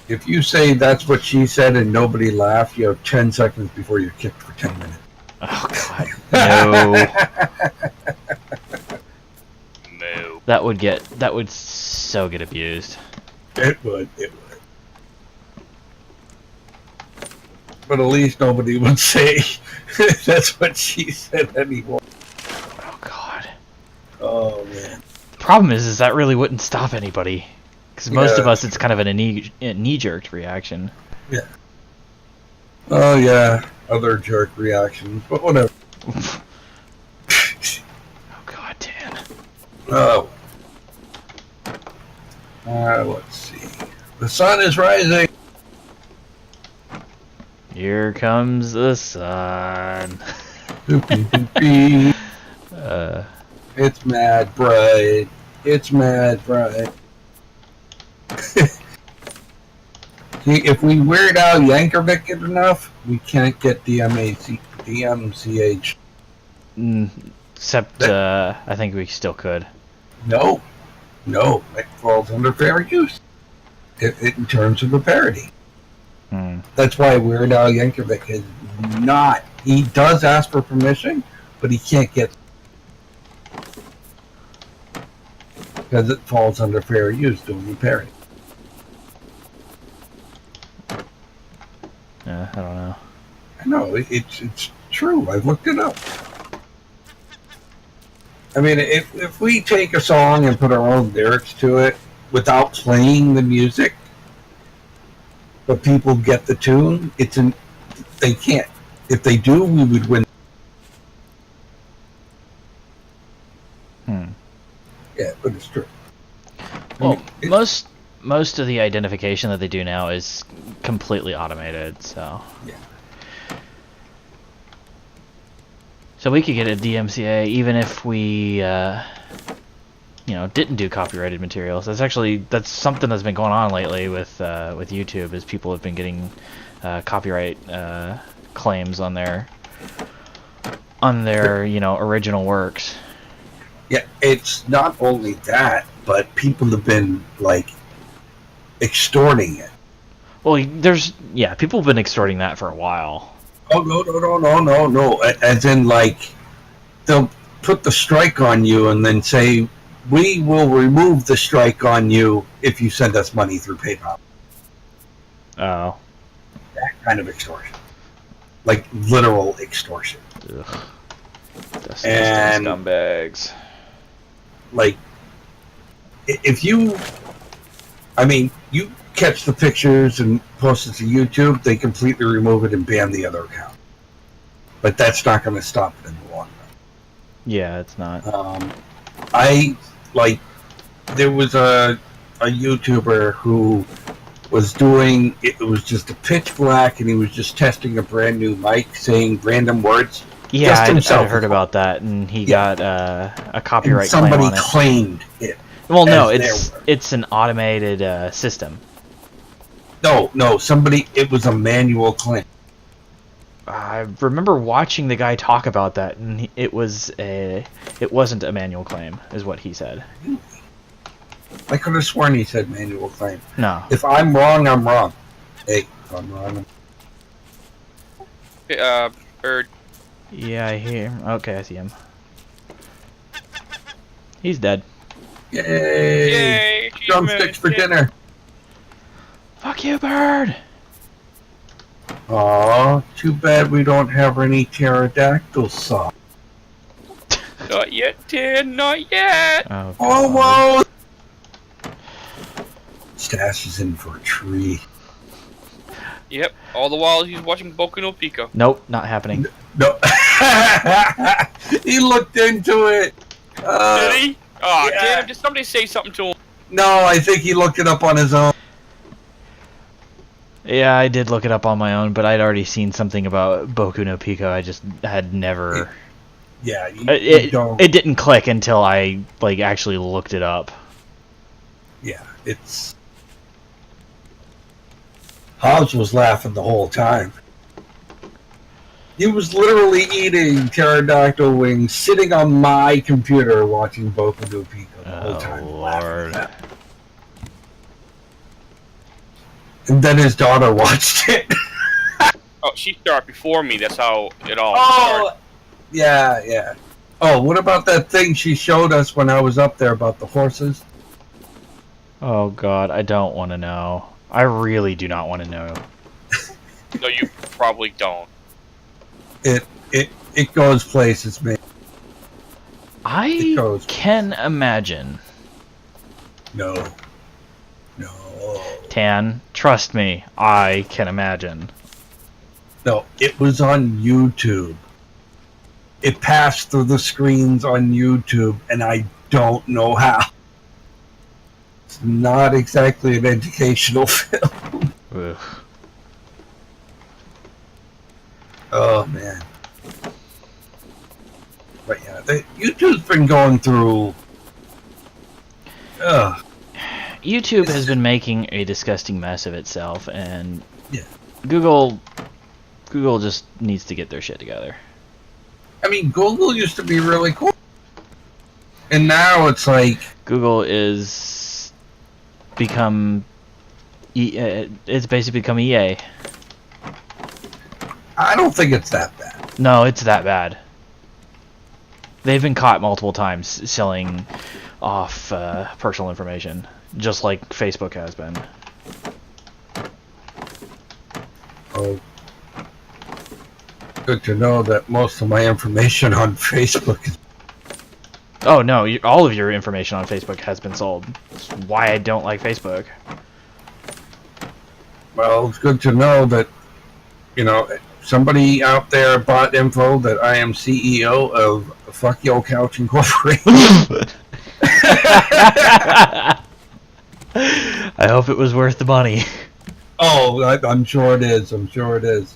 If you say that's what she said and nobody laughed, you have 10 seconds before you're kicked for 10 minutes. Oh God, no. Moo. That would so get abused. It would. But at least nobody would say that's what she said anymore. Oh God. Oh, man. Problem is that really wouldn't stop anybody. Because most Yeah. of us, it's kind of a knee-jerk reaction. Yeah. Oh, yeah. Other jerk reactions, but whatever. Oh God, Dan. Oh. Let's see. The sun is rising. Here comes the sun. Doopy doopy. Uh, It's mad bright. It's mad bright. See, if we Weird Al Yankovic it enough, we can't get DMCH. except, I think we still could. No, it falls under fair use. In terms of a parody. That's why Weird Al Yankovic is not. He does ask for permission, but he can't get because it falls under fair use doing a parody. I don't know. I know it's true. I've looked it up. I mean, if we take a song and put our own lyrics to it without playing the music, but people get the tune, they can't. If they do, we would win. Yeah, but it's true. Well, most of the identification that they do now is completely automated, so. Yeah. So we could get a DMCA even if we, didn't do copyrighted materials. That's something that's been going on lately with YouTube. Is people have been getting copyright claims on their original works. Yeah, it's not only that, but people have been extorting it. Well, people have been extorting that for a while. Oh no! As in, they'll put the strike on you and then say, "We will remove the strike on you if you send us money through PayPal." Oh. That kind of extortion, literal extortion. Ugh. And scumbags. If you catch the pictures and post it to YouTube, they completely remove it and ban the other account. But that's not going to stop it in the long run. Yeah, it's not. There was a YouTuber who was doing it was just a pitch black, and he was just testing a brand new mic, saying random words. Yeah, I heard about that, and he got a copyright claim on it. Somebody claimed it. Well, no, it's an automated system. No, it was a manual claim. I remember watching the guy talk about that, and it wasn't a manual claim, is what he said. I could have sworn he said manual claim. No. If I'm wrong, I'm wrong. Hey, if I'm wrong, Bird. Yeah, I hear him. Okay, I see him. He's dead. Yay! Drumsticks for dinner. Fuck you, Bird! Aw, too bad we don't have any pterodactyl sauce. Not yet, Tim. Not yet. Oh, almost. Stash is in for a tree. Yep. All the while he's watching Boku no Pico. Nope, not happening. No. He looked into it. Did he? Oh, yeah. damn! Did somebody say something to him? No, I think he looked it up on his own. Yeah, I did look it up on my own, but I'd already seen something about Boku no Pico. I just had never. Yeah, you don't. It didn't click until I actually looked it up. Yeah, it's. Hobbs was laughing the whole time. He was literally eating pterodactyl wings, sitting on my computer watching Boku no Pico the whole time. Lord. And then his daughter watched it. Oh, she started before me. That's how it all started. Yeah. Oh, what about that thing she showed us when I was up there about the horses? Oh God, I don't want to know. I really do not want to know. No, you probably don't. It goes places, man. I can imagine. No. Tan, trust me, I can imagine. No, it was on YouTube. It passed through the screens on YouTube, and I don't know how. It's not exactly an educational film. Ugh. Oh man. But yeah, YouTube's been going through. YouTube has been making a disgusting mess of itself, and Yeah. Google just needs to get their shit together. I mean, Google used to be really cool, and now it's like Google is become it's basically become EA. I don't think it's that bad. No, it's that bad. They've been caught multiple times selling off personal information, just like Facebook has been. Oh, good to know that most of my information on Facebook is. Oh no, all of your information on Facebook has been sold. That's why I don't like Facebook. Well, it's good to know that, somebody out there bought info that I am CEO of Fuck Yo Couch Incorporated. I hope it was worth the money. Oh, I'm sure it is. I'm sure it is.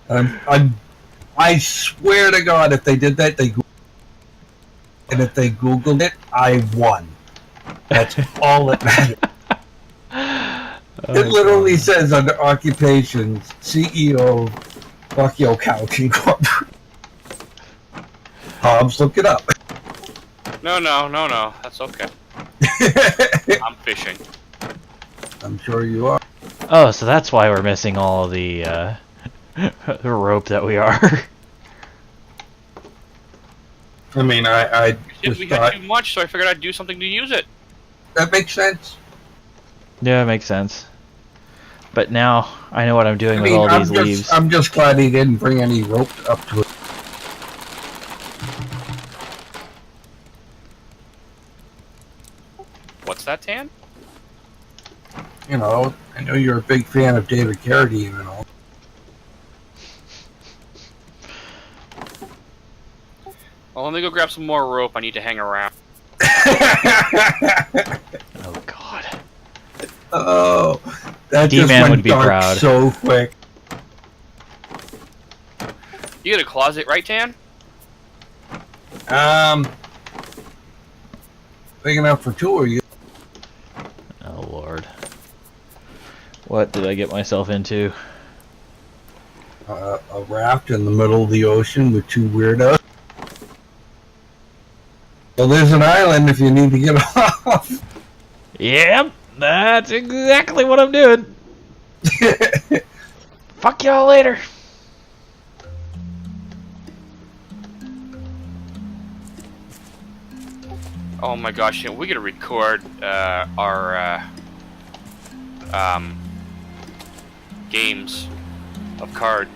I swear to God, if they did that, and if they Googled it, I won. That's all that matters. It literally says under occupations, CEO, Fuck Yo Couch Incorporated. Hobbs, look it up. No. That's okay. I'm fishing. I'm sure you are. Oh, so that's why we're missing all the rope that we are. I mean, I just We thought had too much, so I figured I'd do something to use it. that makes sense. Yeah, it makes sense. But now I know what I'm doing with all these leaves. I'm just glad he didn't bring any rope up to it. What's that, Tan? I know you're a big fan of David Carradine and all. Well, let me go grab some more rope. I need to hang around. Oh God. Oh, that just Dmann went would be dark proud. so quick. You got a closet, right, Tan? Big enough for two of you. Oh Lord. What did I get myself into? A raft in the middle of the ocean with two weirdos. Well, there's an island if you need to get off. Yep, that's exactly what I'm doing. Fuck y'all later. Oh my gosh, we gotta record our games of card.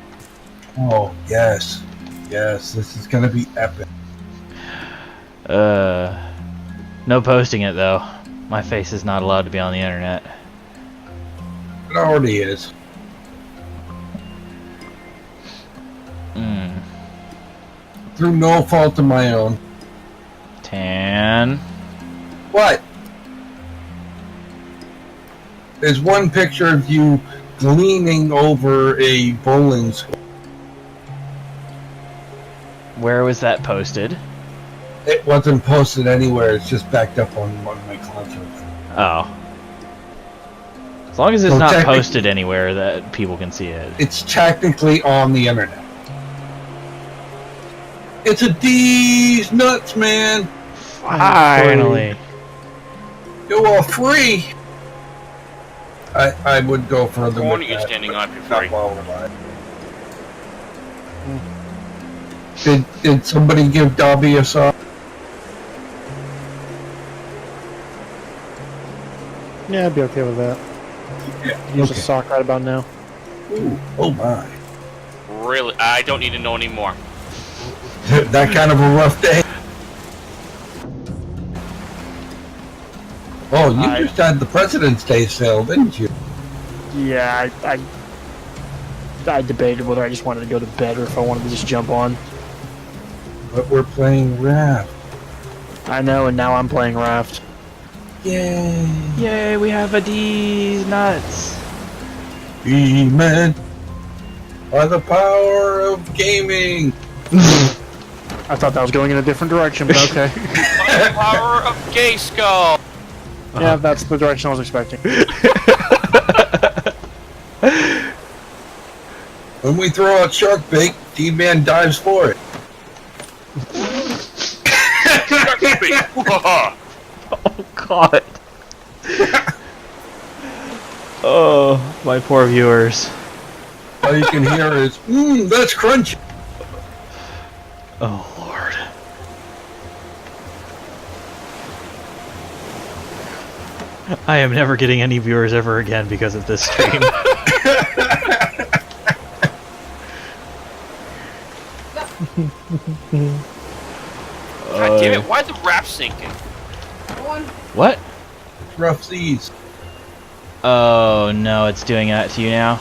Oh, yes. Yes, this is gonna be epic. No posting it though. My face is not allowed to be on the internet. It already is. Through no fault of my own. Tan. What? There's one picture of you leaning over a bowling square. Where was that posted? It wasn't posted anywhere. It's just backed up on one of my concerts. Oh. As long as it's So not technic- posted anywhere that people can see it. It's technically on the internet. It's a D's nuts, man. Finally. You are free. I would go further. Corn with you that, standing but on, you're not free. while alive. Did somebody give Dobby a sock? Yeah, I'd be okay with that. Use a sock right about now. Ooh, oh my. Really, I don't need to know anymore. That kind of a rough day. Oh, you just had the President's Day sale, didn't you? Yeah, I debated whether I just wanted to go to bed or if I wanted to just jump on. But we're playing Raft. I know, and now I'm playing Raft. Yay! Yay, we have a D's nuts. Dmann. By the power of gaming. I thought that was going in a different direction, but okay. By the power of Gay Skull. Yeah, that's the direction I was expecting. When we throw out shark bait, Dmann dives for it. Oh God. Oh, my poor viewers. All you can hear is, that's crunchy. Oh Lord. I am never getting any viewers ever again because of this stream. God damn it, why is the raft sinking? What? Rough seas. Oh no, it's doing that to you now.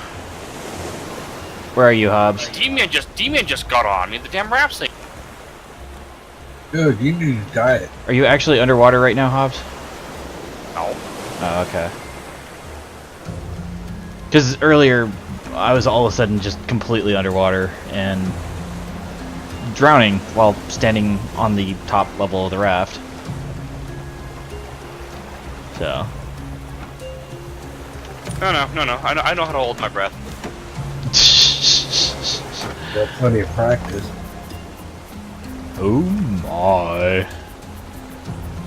Where are you, Hobbs? D-Man just got on me, the damn raft sinking. Dude, you need to diet. Are you actually underwater right now, Hobbs? No. Oh, okay. Because earlier, I was all of a sudden just completely underwater and drowning while standing on the top level of the raft. So. No, I know how to hold my breath. Got plenty of practice. Oh my.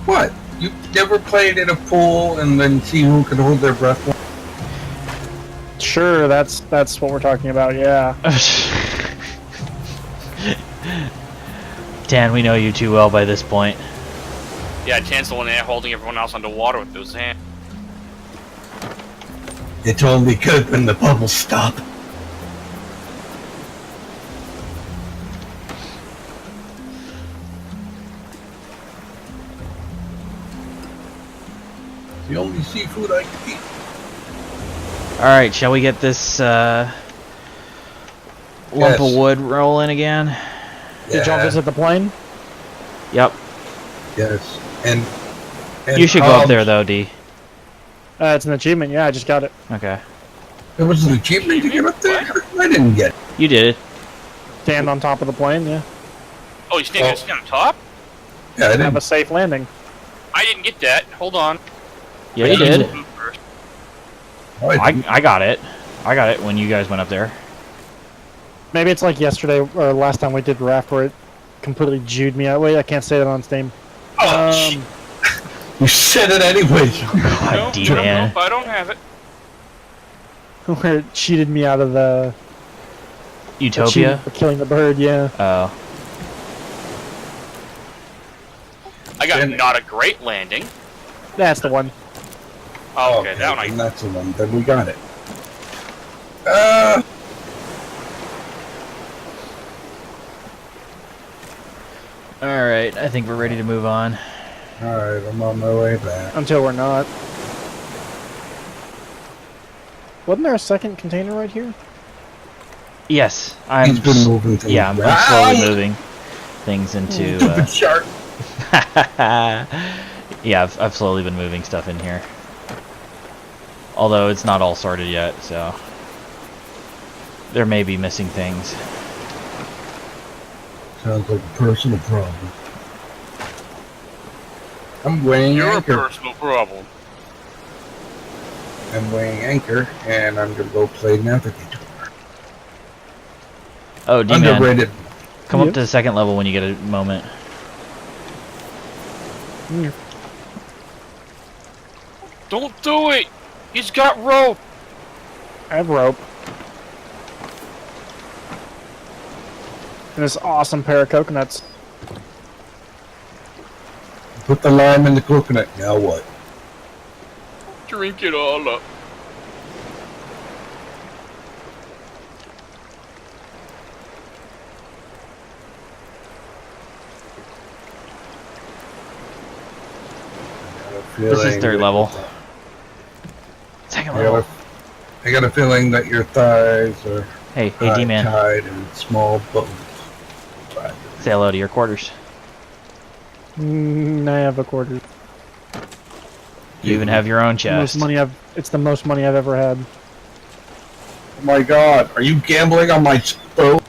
What? You never played in a pool and then see who can hold their breath longer? Sure, that's what we're talking about, yeah. Dan, we know you too well by this point. Yeah, Tan's the one there holding everyone else underwater with those hands. It's only good when the bubbles stop. The only seafood I can eat. Alright, shall we get this lump of wood rolling again? Did y'all visit the plane? Yep. Yes. And You should go up there though, D. It's an achievement, yeah, I just got it. Okay. There was an achievement to get up there? I didn't get it. You did it. Stand on top of the plane, yeah. Oh, you stand on top? Yeah, I Have didn't. a safe landing. I didn't get that. Hold on. Yeah, you did. Oh, I didn't. I got it. I got it when you guys went up there. Maybe it's like yesterday or last time we did Raft where it completely Jewed me out. Wait, I can't say that on Steam. Oh, you said it anyways. God, D-Man. Nope, I don't have it. Where it cheated me out of the Utopia? achievement for killing the bird, yeah. Oh. I got not a great landing. That's the one. Oh, okay, that one and I... that's the one. Then we got it. Alright, I think we're ready to move on. Alright, I'm on my way back. Until we're not. Wasn't there a second container right here? Yes, He's been moving things. Yeah, I'm slowly moving things into... Stupid shark. Yeah, I've slowly been moving stuff in here. Although it's not all sorted yet, so... There may be missing things. Sounds like a personal problem. I'm weighing Your anchor. personal problem. I'm weighing anchor, and I'm gonna go play Navigator. Oh, D-Man, Underrated. come up to the second level when you get a moment. Don't do it! He's got rope! I have rope. And this awesome pair of coconuts. Put the lime in the coconut. Now what? Drink it all up. This is third level. Second level. I got a feeling that your thighs are Hey, D-Man. tied in small bones. Say hello to your quarters. I have a quarter. You even have your own chest. It's the most money I've ever had. Oh my god, are you gambling on my stove?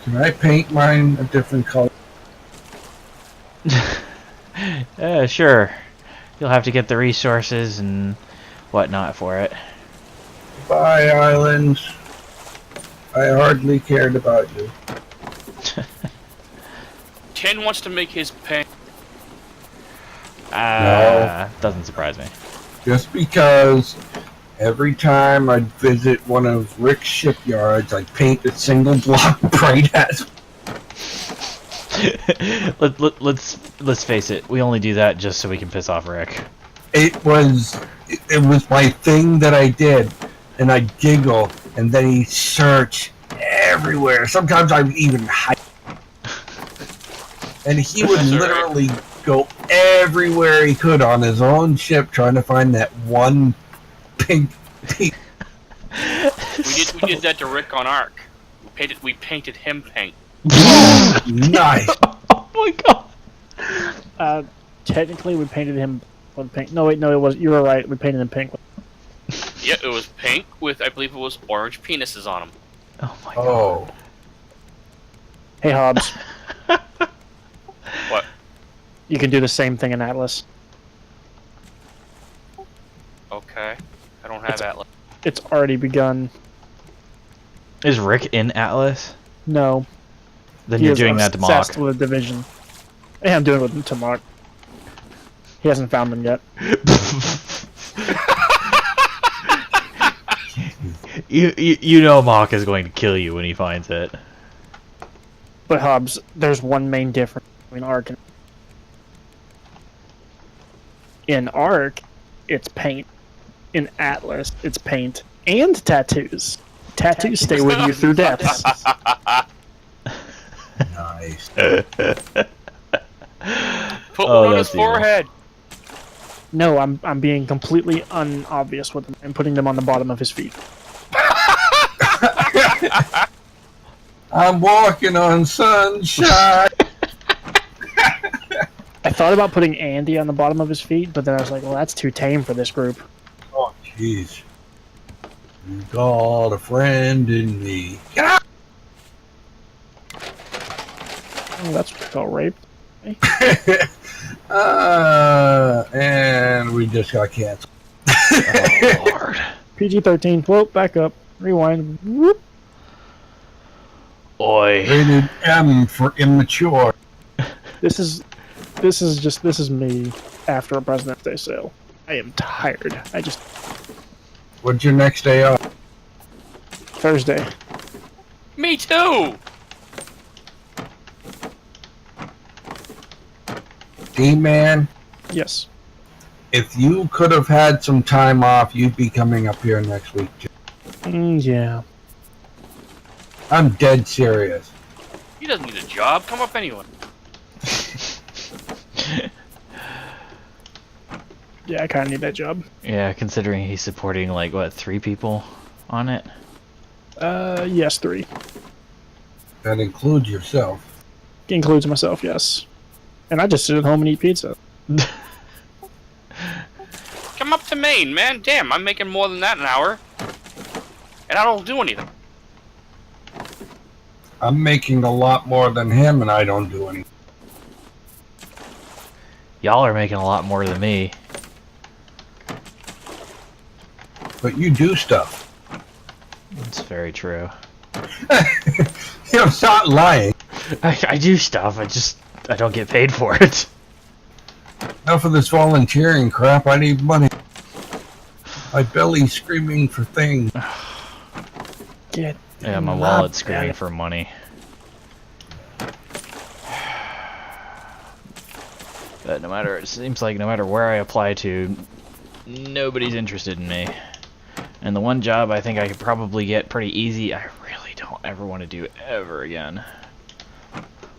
Can I paint mine a different color? Sure. You'll have to get the resources and whatnot for it. Bye, island. I hardly cared about you. Ken wants to make his paint. Doesn't surprise me. Just because every time I'd visit one of Rick's shipyards, I'd paint a single block bright as. Let's face it. We only do that just so we can piss off Rick. It was my thing that I did, and I'd giggle, and then he'd search everywhere. Sometimes I'd even hide. And he would literally go everywhere he could on his own ship trying to find that one pink piece. We did that to Rick on Ark. We painted him pink. Nice. Oh my god. Technically, we painted him with pink. No, wait, no, it was. You were right. We painted him pink. Yeah, it was pink with, I believe it was orange penises on him. Oh my god. Oh. Hey, Hobbs. What? You can do the same thing in Atlas. Okay. I don't have Atlas. It's already begun. Is Rick in Atlas? No. Then He you're is doing that to obsessed Mock. with a division. Yeah, I'm doing it with to Mock. He hasn't found them yet. You know Mock is going to kill you when he finds it. But Hobbs, there's one main difference between Ark and... In Ark, it's paint. In Atlas, it's paint and tattoos. Tattoos stay with you through death. Nice. Put Oh, one on his that's evil. forehead. No, I'm being completely unobvious with them and putting them on the bottom of his feet. I'm walking on sunshine. I thought about putting Andy on the bottom of his feet, but then I was like, well, that's too tame for this group. Oh, jeez. You got a friend in me. Get out! Oh, that's what they call rape. And we just got canceled. Oh, Lord. PG-13. Whoa, back up. Rewind. Whoop. Oi. Rated M for immature. This is me after a President's Day sale. I am tired. What's your next day off? Thursday. Me too. Dmann, Yes. if you could have had some time off, you'd be coming up here next week. Yeah. I'm dead serious. He doesn't need a job. Come up anyway. Yeah, I kind of need that job. Yeah, considering he's supporting, like, what, 3 people on it? Yes, 3. That includes yourself. Includes myself, yes. And I just sit at home and eat pizza. Come up to Maine, man. Damn, I'm making more than that an hour. And I don't do anything. I'm making a lot more than him, and I don't do anything. Y'all are making a lot more than me. But you do stuff. That's very true. You know, stop lying. I do stuff, I don't get paid for it. Enough of this volunteering crap. I need money. My belly's screaming for things. Get Yeah, my him wallet's up, screaming man. for money. But it seems like no matter where I apply to, nobody's interested in me. And the one job I think I could probably get pretty easy, I really don't ever want to do ever again.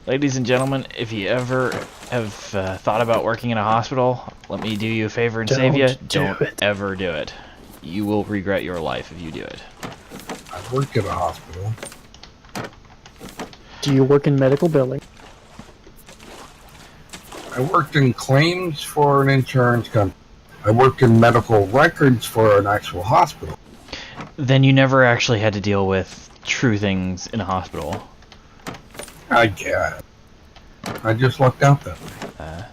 Ladies and gentlemen, if you ever have thought about working in a hospital, let me do you a favor and save you. Don't ever do it. You will regret your life if you do it. I work at a hospital. Do you work in medical billing? I worked in claims for an insurance company. I worked in medical records for an actual hospital. Then you never actually had to deal with true things in a hospital. I guess. I just lucked out that way.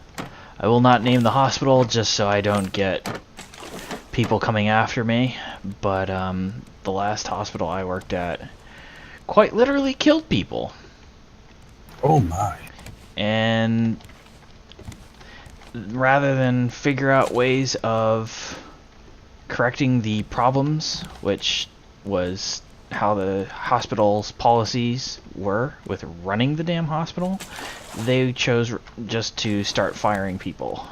I will not name the hospital just so I don't get people coming after me, but the last hospital I worked at quite literally killed people. Oh my. And rather than figure out ways of correcting the problems, which was how the hospital's policies were with running the damn hospital, they chose just to start firing people.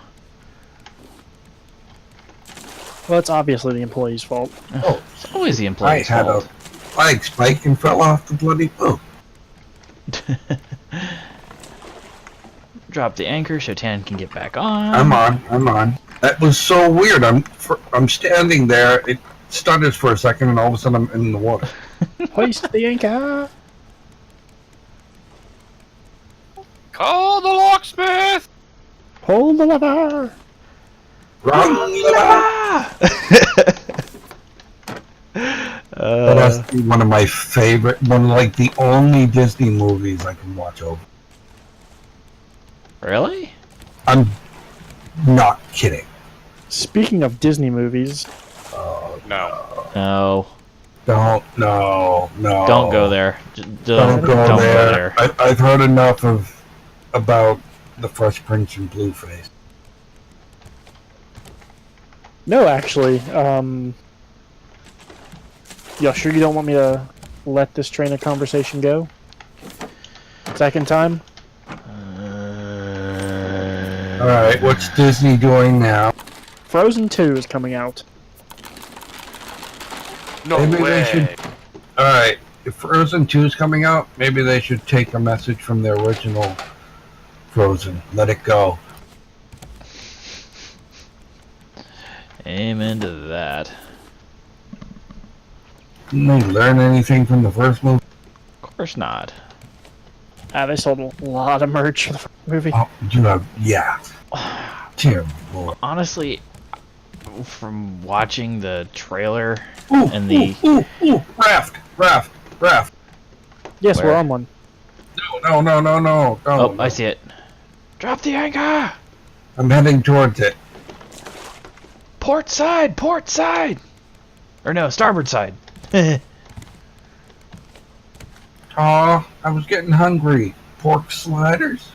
Well, it's obviously the employee's fault. Oh, It's always the employee's I had fault. a flag spike and fell off the bloody boat. Drop the anchor so Tan can get back on. I'm on. That was so weird. I'm standing there. It stutters for a second, and all of a sudden I'm in the water. Hoist the anchor! Call the locksmith! Pull the lever! Run, that has to be one of my favorite, like the only Disney movies I can watch over. Really? I'm not kidding. Speaking of Disney movies, No. No. No. Don't go there. Don't go Don't there. I've heard enough about the Fresh Prince and Blueface. no, actually, y'all sure you don't want me to let this train of conversation go? Second time? Alright, what's Disney doing now? Frozen 2 is coming out. No Maybe they way. should- Alright, if Frozen 2 is coming out, maybe they should take a message from the original Frozen. Let it go. Amen to that. Didn't they learn anything from the first movie? Of course not. They sold a lot of merch for the movie. Oh, you have, yeah. Terrible. Lord. Honestly, from watching the trailer Ooh, and the ooh, Raft. Yes, Where? we're on one. No. oh, I see it. Drop the anchor. I'm heading towards it. Port side. Or no, starboard side. Aw, I was getting hungry. Pork sliders?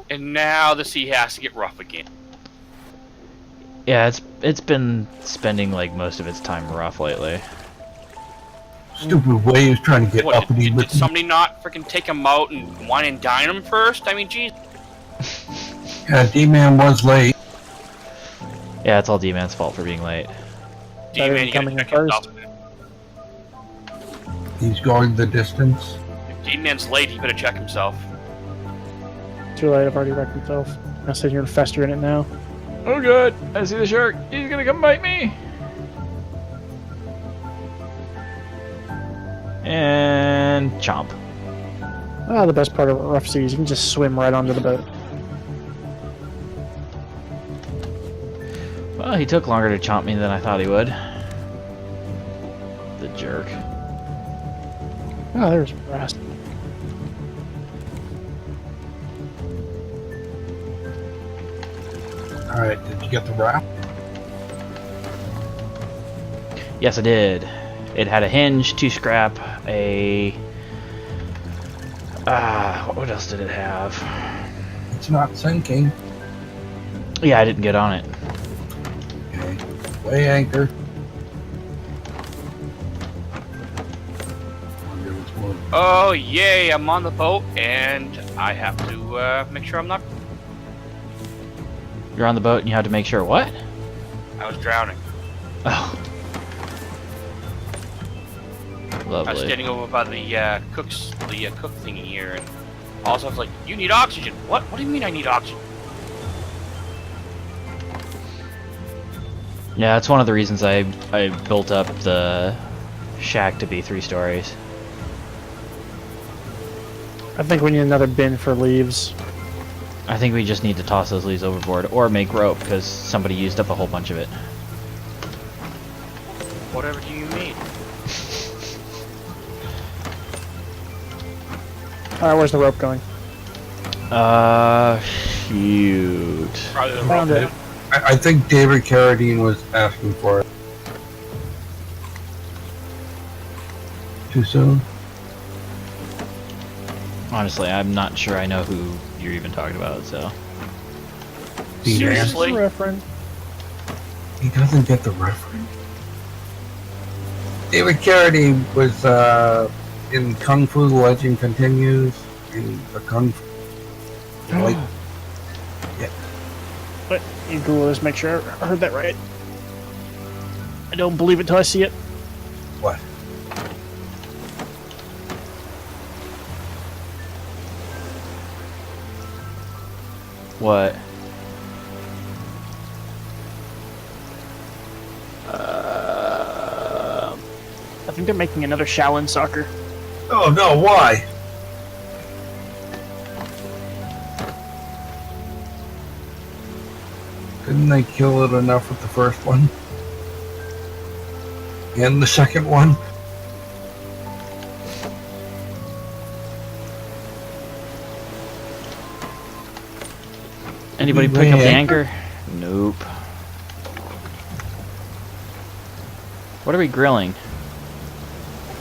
And now the sea has to get rough again. Yeah, it's been spending like most of its time rough lately. Stupid waves trying to get What, uppity did with me. somebody not freaking take him out and wine and dine him first? I mean, geez. Yeah, D-Man was late. Yeah, it's all D-Man's fault for being late. Better D-Man, than you gotta coming in check first. himself. He's going the distance. If D-Man's late, he better check himself. Too late, I've already wrecked myself. I'll sit here and fester in it now. Oh good, I see the shark. He's gonna come bite me. And chomp. Ah, the best part of a rough seas, you can just swim right onto the boat. Well, he took longer to chomp me than I thought he would. The jerk. Ah, there's Rast. Alright, did you get the raft? Yes, I did. It had a hinge, 2 scrap, a... what else did it have? It's not sinking. Yeah, I didn't get on it. Okay. Weigh anchor. Wonder what's more. Oh, yay, I'm on the boat, and I have to make sure I'm not... You're on the boat and you had to make sure what? I was drowning. Oh. I was Lovely. standing over by the cook thingy here, and also I was like, "You need oxygen." What? What do you mean I need oxygen? Yeah, that's one of the reasons I built up the shack to be 3 stories. I think we need another bin for leaves. I think we just need to toss those leaves overboard or make rope because somebody used up a whole bunch of it. Whatever do you mean? Alright, where's the rope going? Shoot. Probably the Found rope. it. I think David Carradine was asking for it. Too soon? Honestly, I'm not sure I know who you're even talking about, so. Seriously? Reference. He doesn't get the reference. David Carradine was in Kung Fu Legend Continues in the Kung Fu. Like, But you Google this, make sure I heard that right. I don't believe it till I see it. what? What? I think they're making another Shaolin soccer. Oh no, why? Didn't they kill it enough with the first one? And the second one? Anybody Did we pick up weigh the anchor? anchor? Nope. What are we grilling?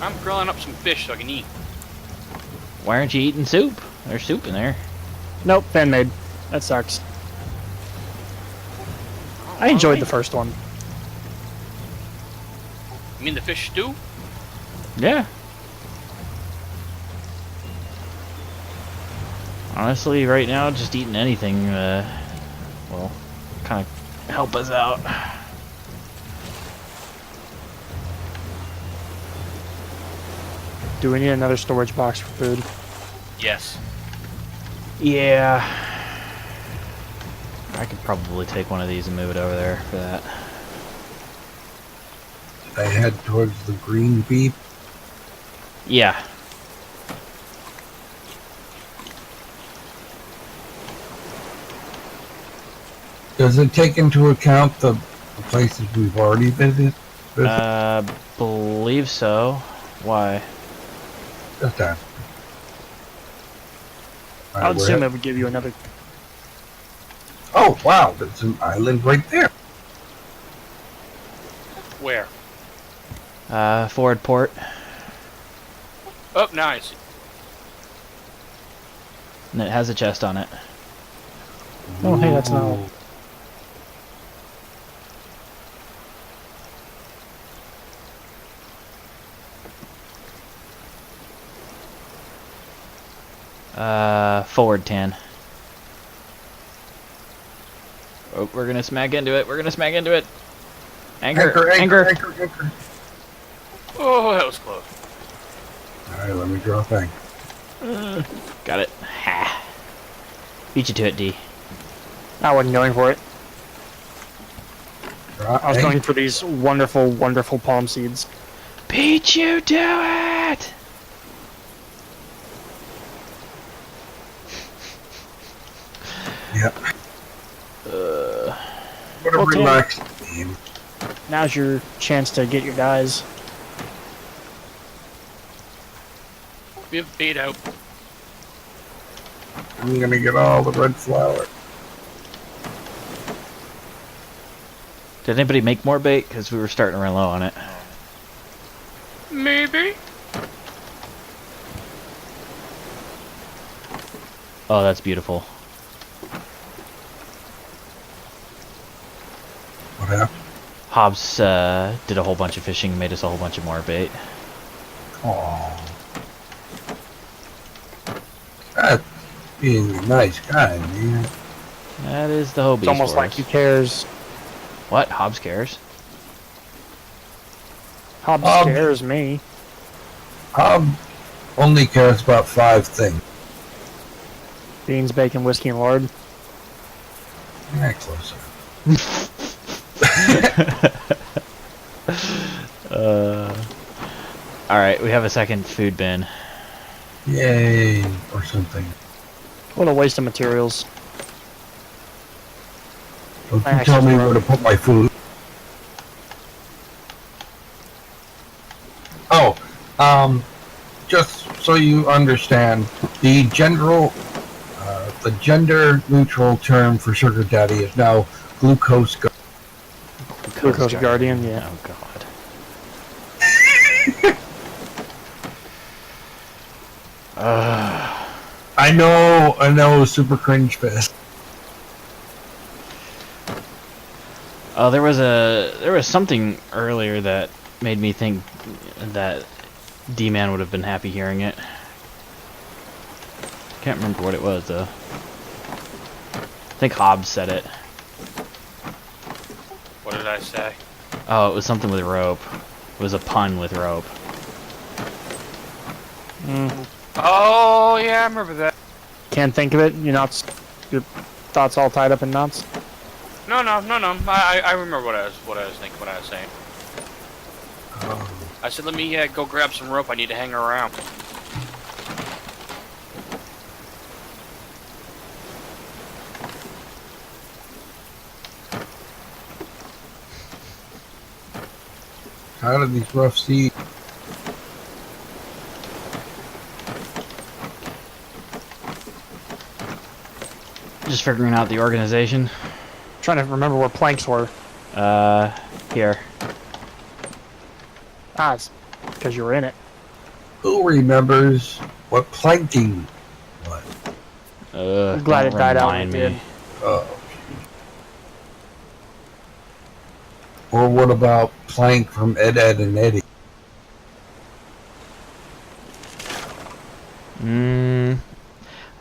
I'm grilling up some fish so I can eat. Why aren't you eating soup? There's soup in there. Nope, fan made. That sucks. I enjoyed the first one. You mean the fish stew? Yeah. Honestly, right now, just eating anything, will kind of help us out. Do we need another storage box for food? Yes. Yeah. I could probably take one of these and move it over there for that. They head towards the green beep. Yeah. Does it take into account the places we've already visited? Believe so. Why? Just that. I would assume it would give you another. Oh wow, there's an island right there. Where? Forward port. Oh, nice. And it has a chest on it. Oh, hey, that's not. Ooh. Forward 10. Oh, we're gonna smack into it. We're gonna smack into it. Anchor, anchor. Anchor. Oh, that was close. Alright, let me draw a thing. Got it. Ha. Beat you to it, D. I wasn't going for it. Draw I was anchor. going for these wonderful, wonderful palm seeds. Beat you to it! Yep. What a Well, Tim- relaxed game. Now's your chance to get your dyes. We have bait out. I'm gonna get all the red flour. Did anybody make more bait? Because we were starting to run low on it. Maybe. Oh, that's beautiful. What happened? Hobbs did a whole bunch of fishing and made us a whole bunch of more bait. Oh. That's being a nice guy, man. That is the Hobie's It's almost for like us. he cares. What? Hobbs cares? Hobbs Um, scares me. Only cares about 5 things. Beans, bacon, whiskey, and lard. Yeah, closer. Alright, we have a second food bin. Yay, or something. What a waste of materials. Don't I you actually tell me wrote- where to put my food. Oh, just so you understand, the gender-neutral term for sugar daddy is now glucose. Glucose Guardian, yeah. Oh god. I know, super cringe fest. Oh, there was something earlier that made me think that Dmann would have been happy hearing it. Can't remember what it was though. I think Hobbs said it. What did I say? Oh, it was something with rope. It was a pun with rope. Oh yeah, I remember that. Can't think of it. Your thoughts all tied up in knots. No. I remember what I was thinking, what I was saying. I said, let me go grab some rope. I need to hang around. Out of these rough seas. Just figuring out the organization. Trying to remember where planks were. Here. Ah, it's because you were in it. Who remembers what planking was? I'm glad it died out when remind it did. me. Oh. Or what about Plank from Ed, Ed, and Eddie?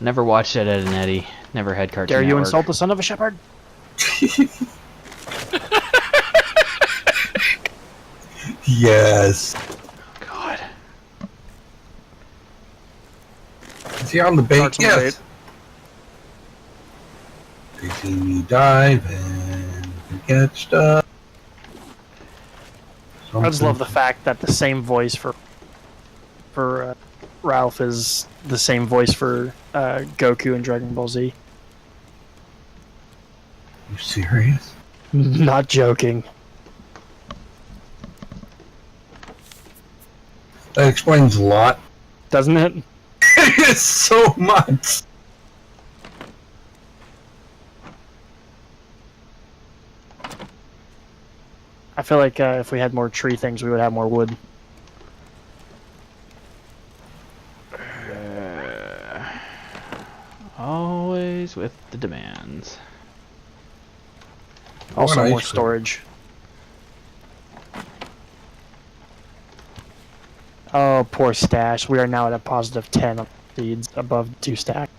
Never watched Ed, Ed and Eddie. Never had Cartoon Dare you Network. insult the son of a shepherd? Yes. God. Is he on the bait? Sharks on the Yes. They see me dive and get stuff. I just love the fact that the same voice for Ralph is the same voice for Goku in Dragon Ball Z. You serious? Not joking. That explains a lot. Doesn't it? It's so much. I feel like if we had more tree things, we would have more wood. Always with the demands. Also, ice more cream. storage. Oh, poor Stash. We are now at a positive 10 on seeds, above 2 stack.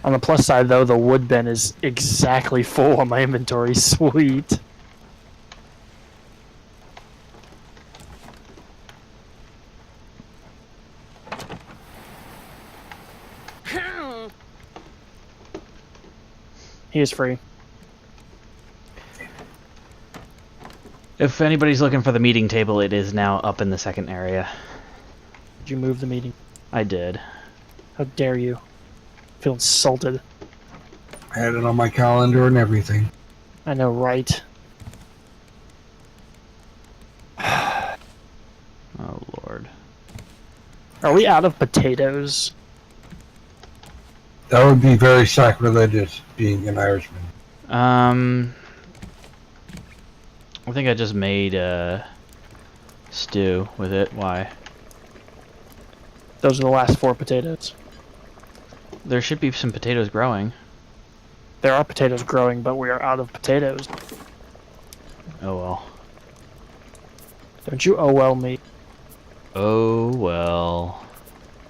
On the plus side, though, the wood bin is exactly full on my inventory. Sweet. He is free. If anybody's looking for the meeting table, it is now up in the second area. Did you move the meeting? I did. How dare you? I feel insulted. I had it on my calendar and everything. I know, right? Oh, Lord. Are we out of potatoes? That would be very sacrilegious, being an Irishman. I think I just made stew with it. Why? Those are the last 4 potatoes. There should be some potatoes growing. There are potatoes growing, but we are out of potatoes. Oh well. Don't you oh well me. Oh well.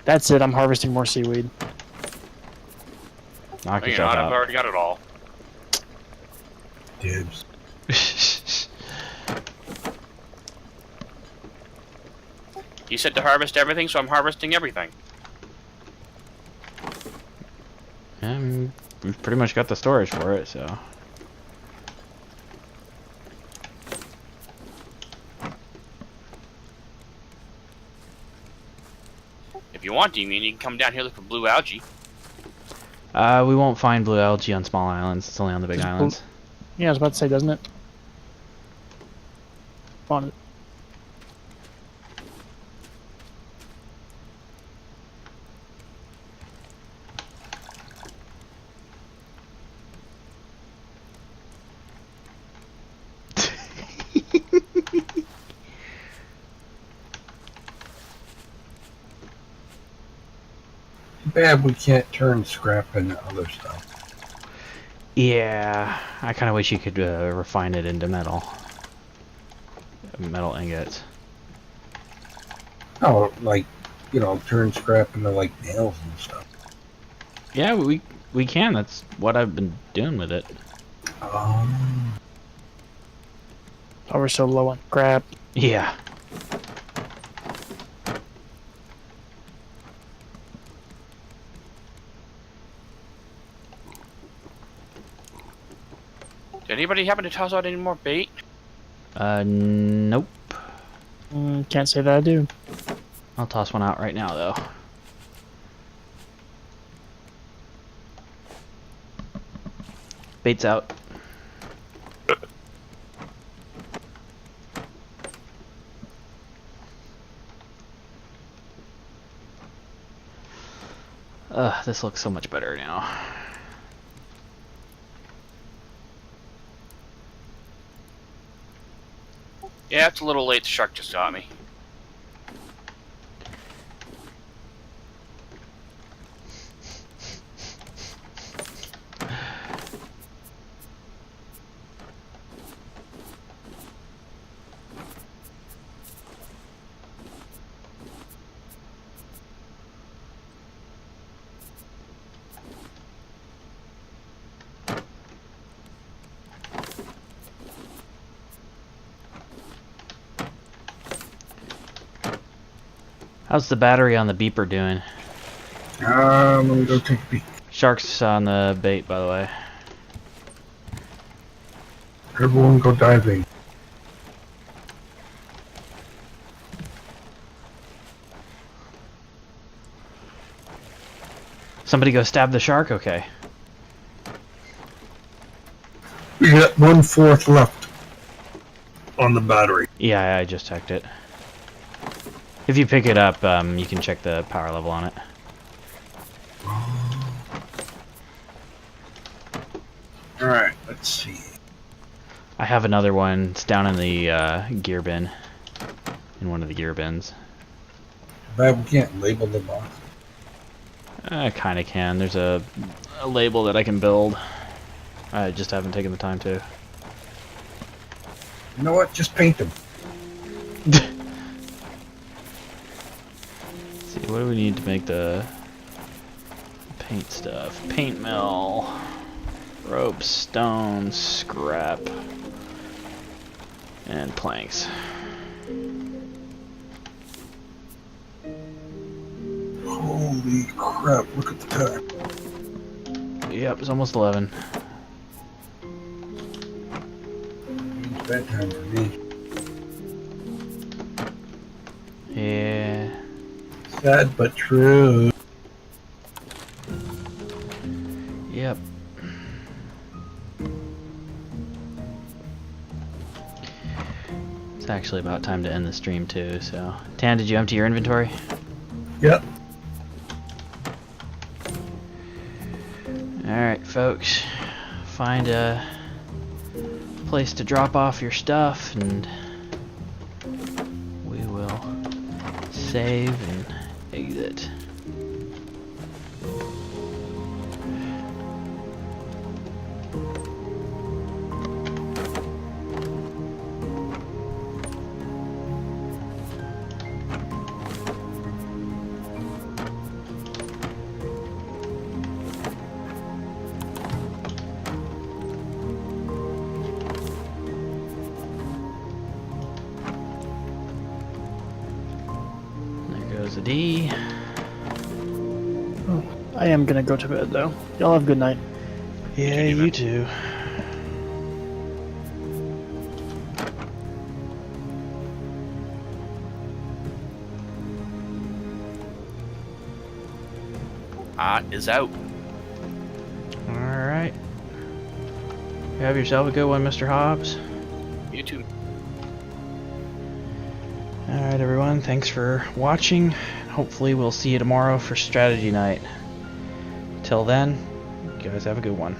That's it, I'm harvesting more seaweed. Knock No, you're yourself not. I've out. already got it all. Dibs. You said to harvest everything, so I'm harvesting everything. We've pretty much got the storage for it, so. If you want, Dmann, you can come down here look for blue algae. We won't find blue algae on small islands. It's only on the big Just islands. Yeah, I was about to say, doesn't it? On Bad we can't turn scrap into other stuff. Yeah, I kind of wish you could refine it into metal. Metal ingots. Oh, like, turn scrap into like nails and stuff. Yeah, we can. That's what I've been doing with it. Oh, we're so low on crap. Yeah. Did anybody happen to toss out any more bait? Nope. Can't say that I do. I'll toss one out right now, though. Bait's out. This looks so much better now. Yeah, it's a little late. The shark just got me. How's the battery on the beeper doing? Let me go take a peek. Shark's on the bait, by the way. Everyone go diving. Somebody go stab the shark? Okay. We got 1/4 left on the battery. Yeah, I just checked it. If you pick it up, you can check the power level on it. Alright, let's see. I have another one. It's down in the gear bin. In one of the gear bins. Bad we can't label the box. I kind of can. There's a label that I can build. I just haven't taken the time to. You know what? Just paint them. See, what do we need to make the paint stuff? Paint mill, rope, stone, scrap, and planks. Holy crap, look at the time. Yep, it's almost 11. It's bedtime for me. Yeah. Sad but true. Yep. It's actually about time to end the stream too, so. Tan, did you empty your inventory? Yep. Alright, folks. Find a place to drop off your stuff, and we will save and exit. There's a D. Oh, I am gonna go to bed though. Y'all have a good night. Yeah, you too. is out. Alright. Have yourself a good one, Mr. Hobbs. You too. Alright, everyone. Thanks for watching. Hopefully, we'll see you tomorrow for strategy night. Till then, you guys have a good one.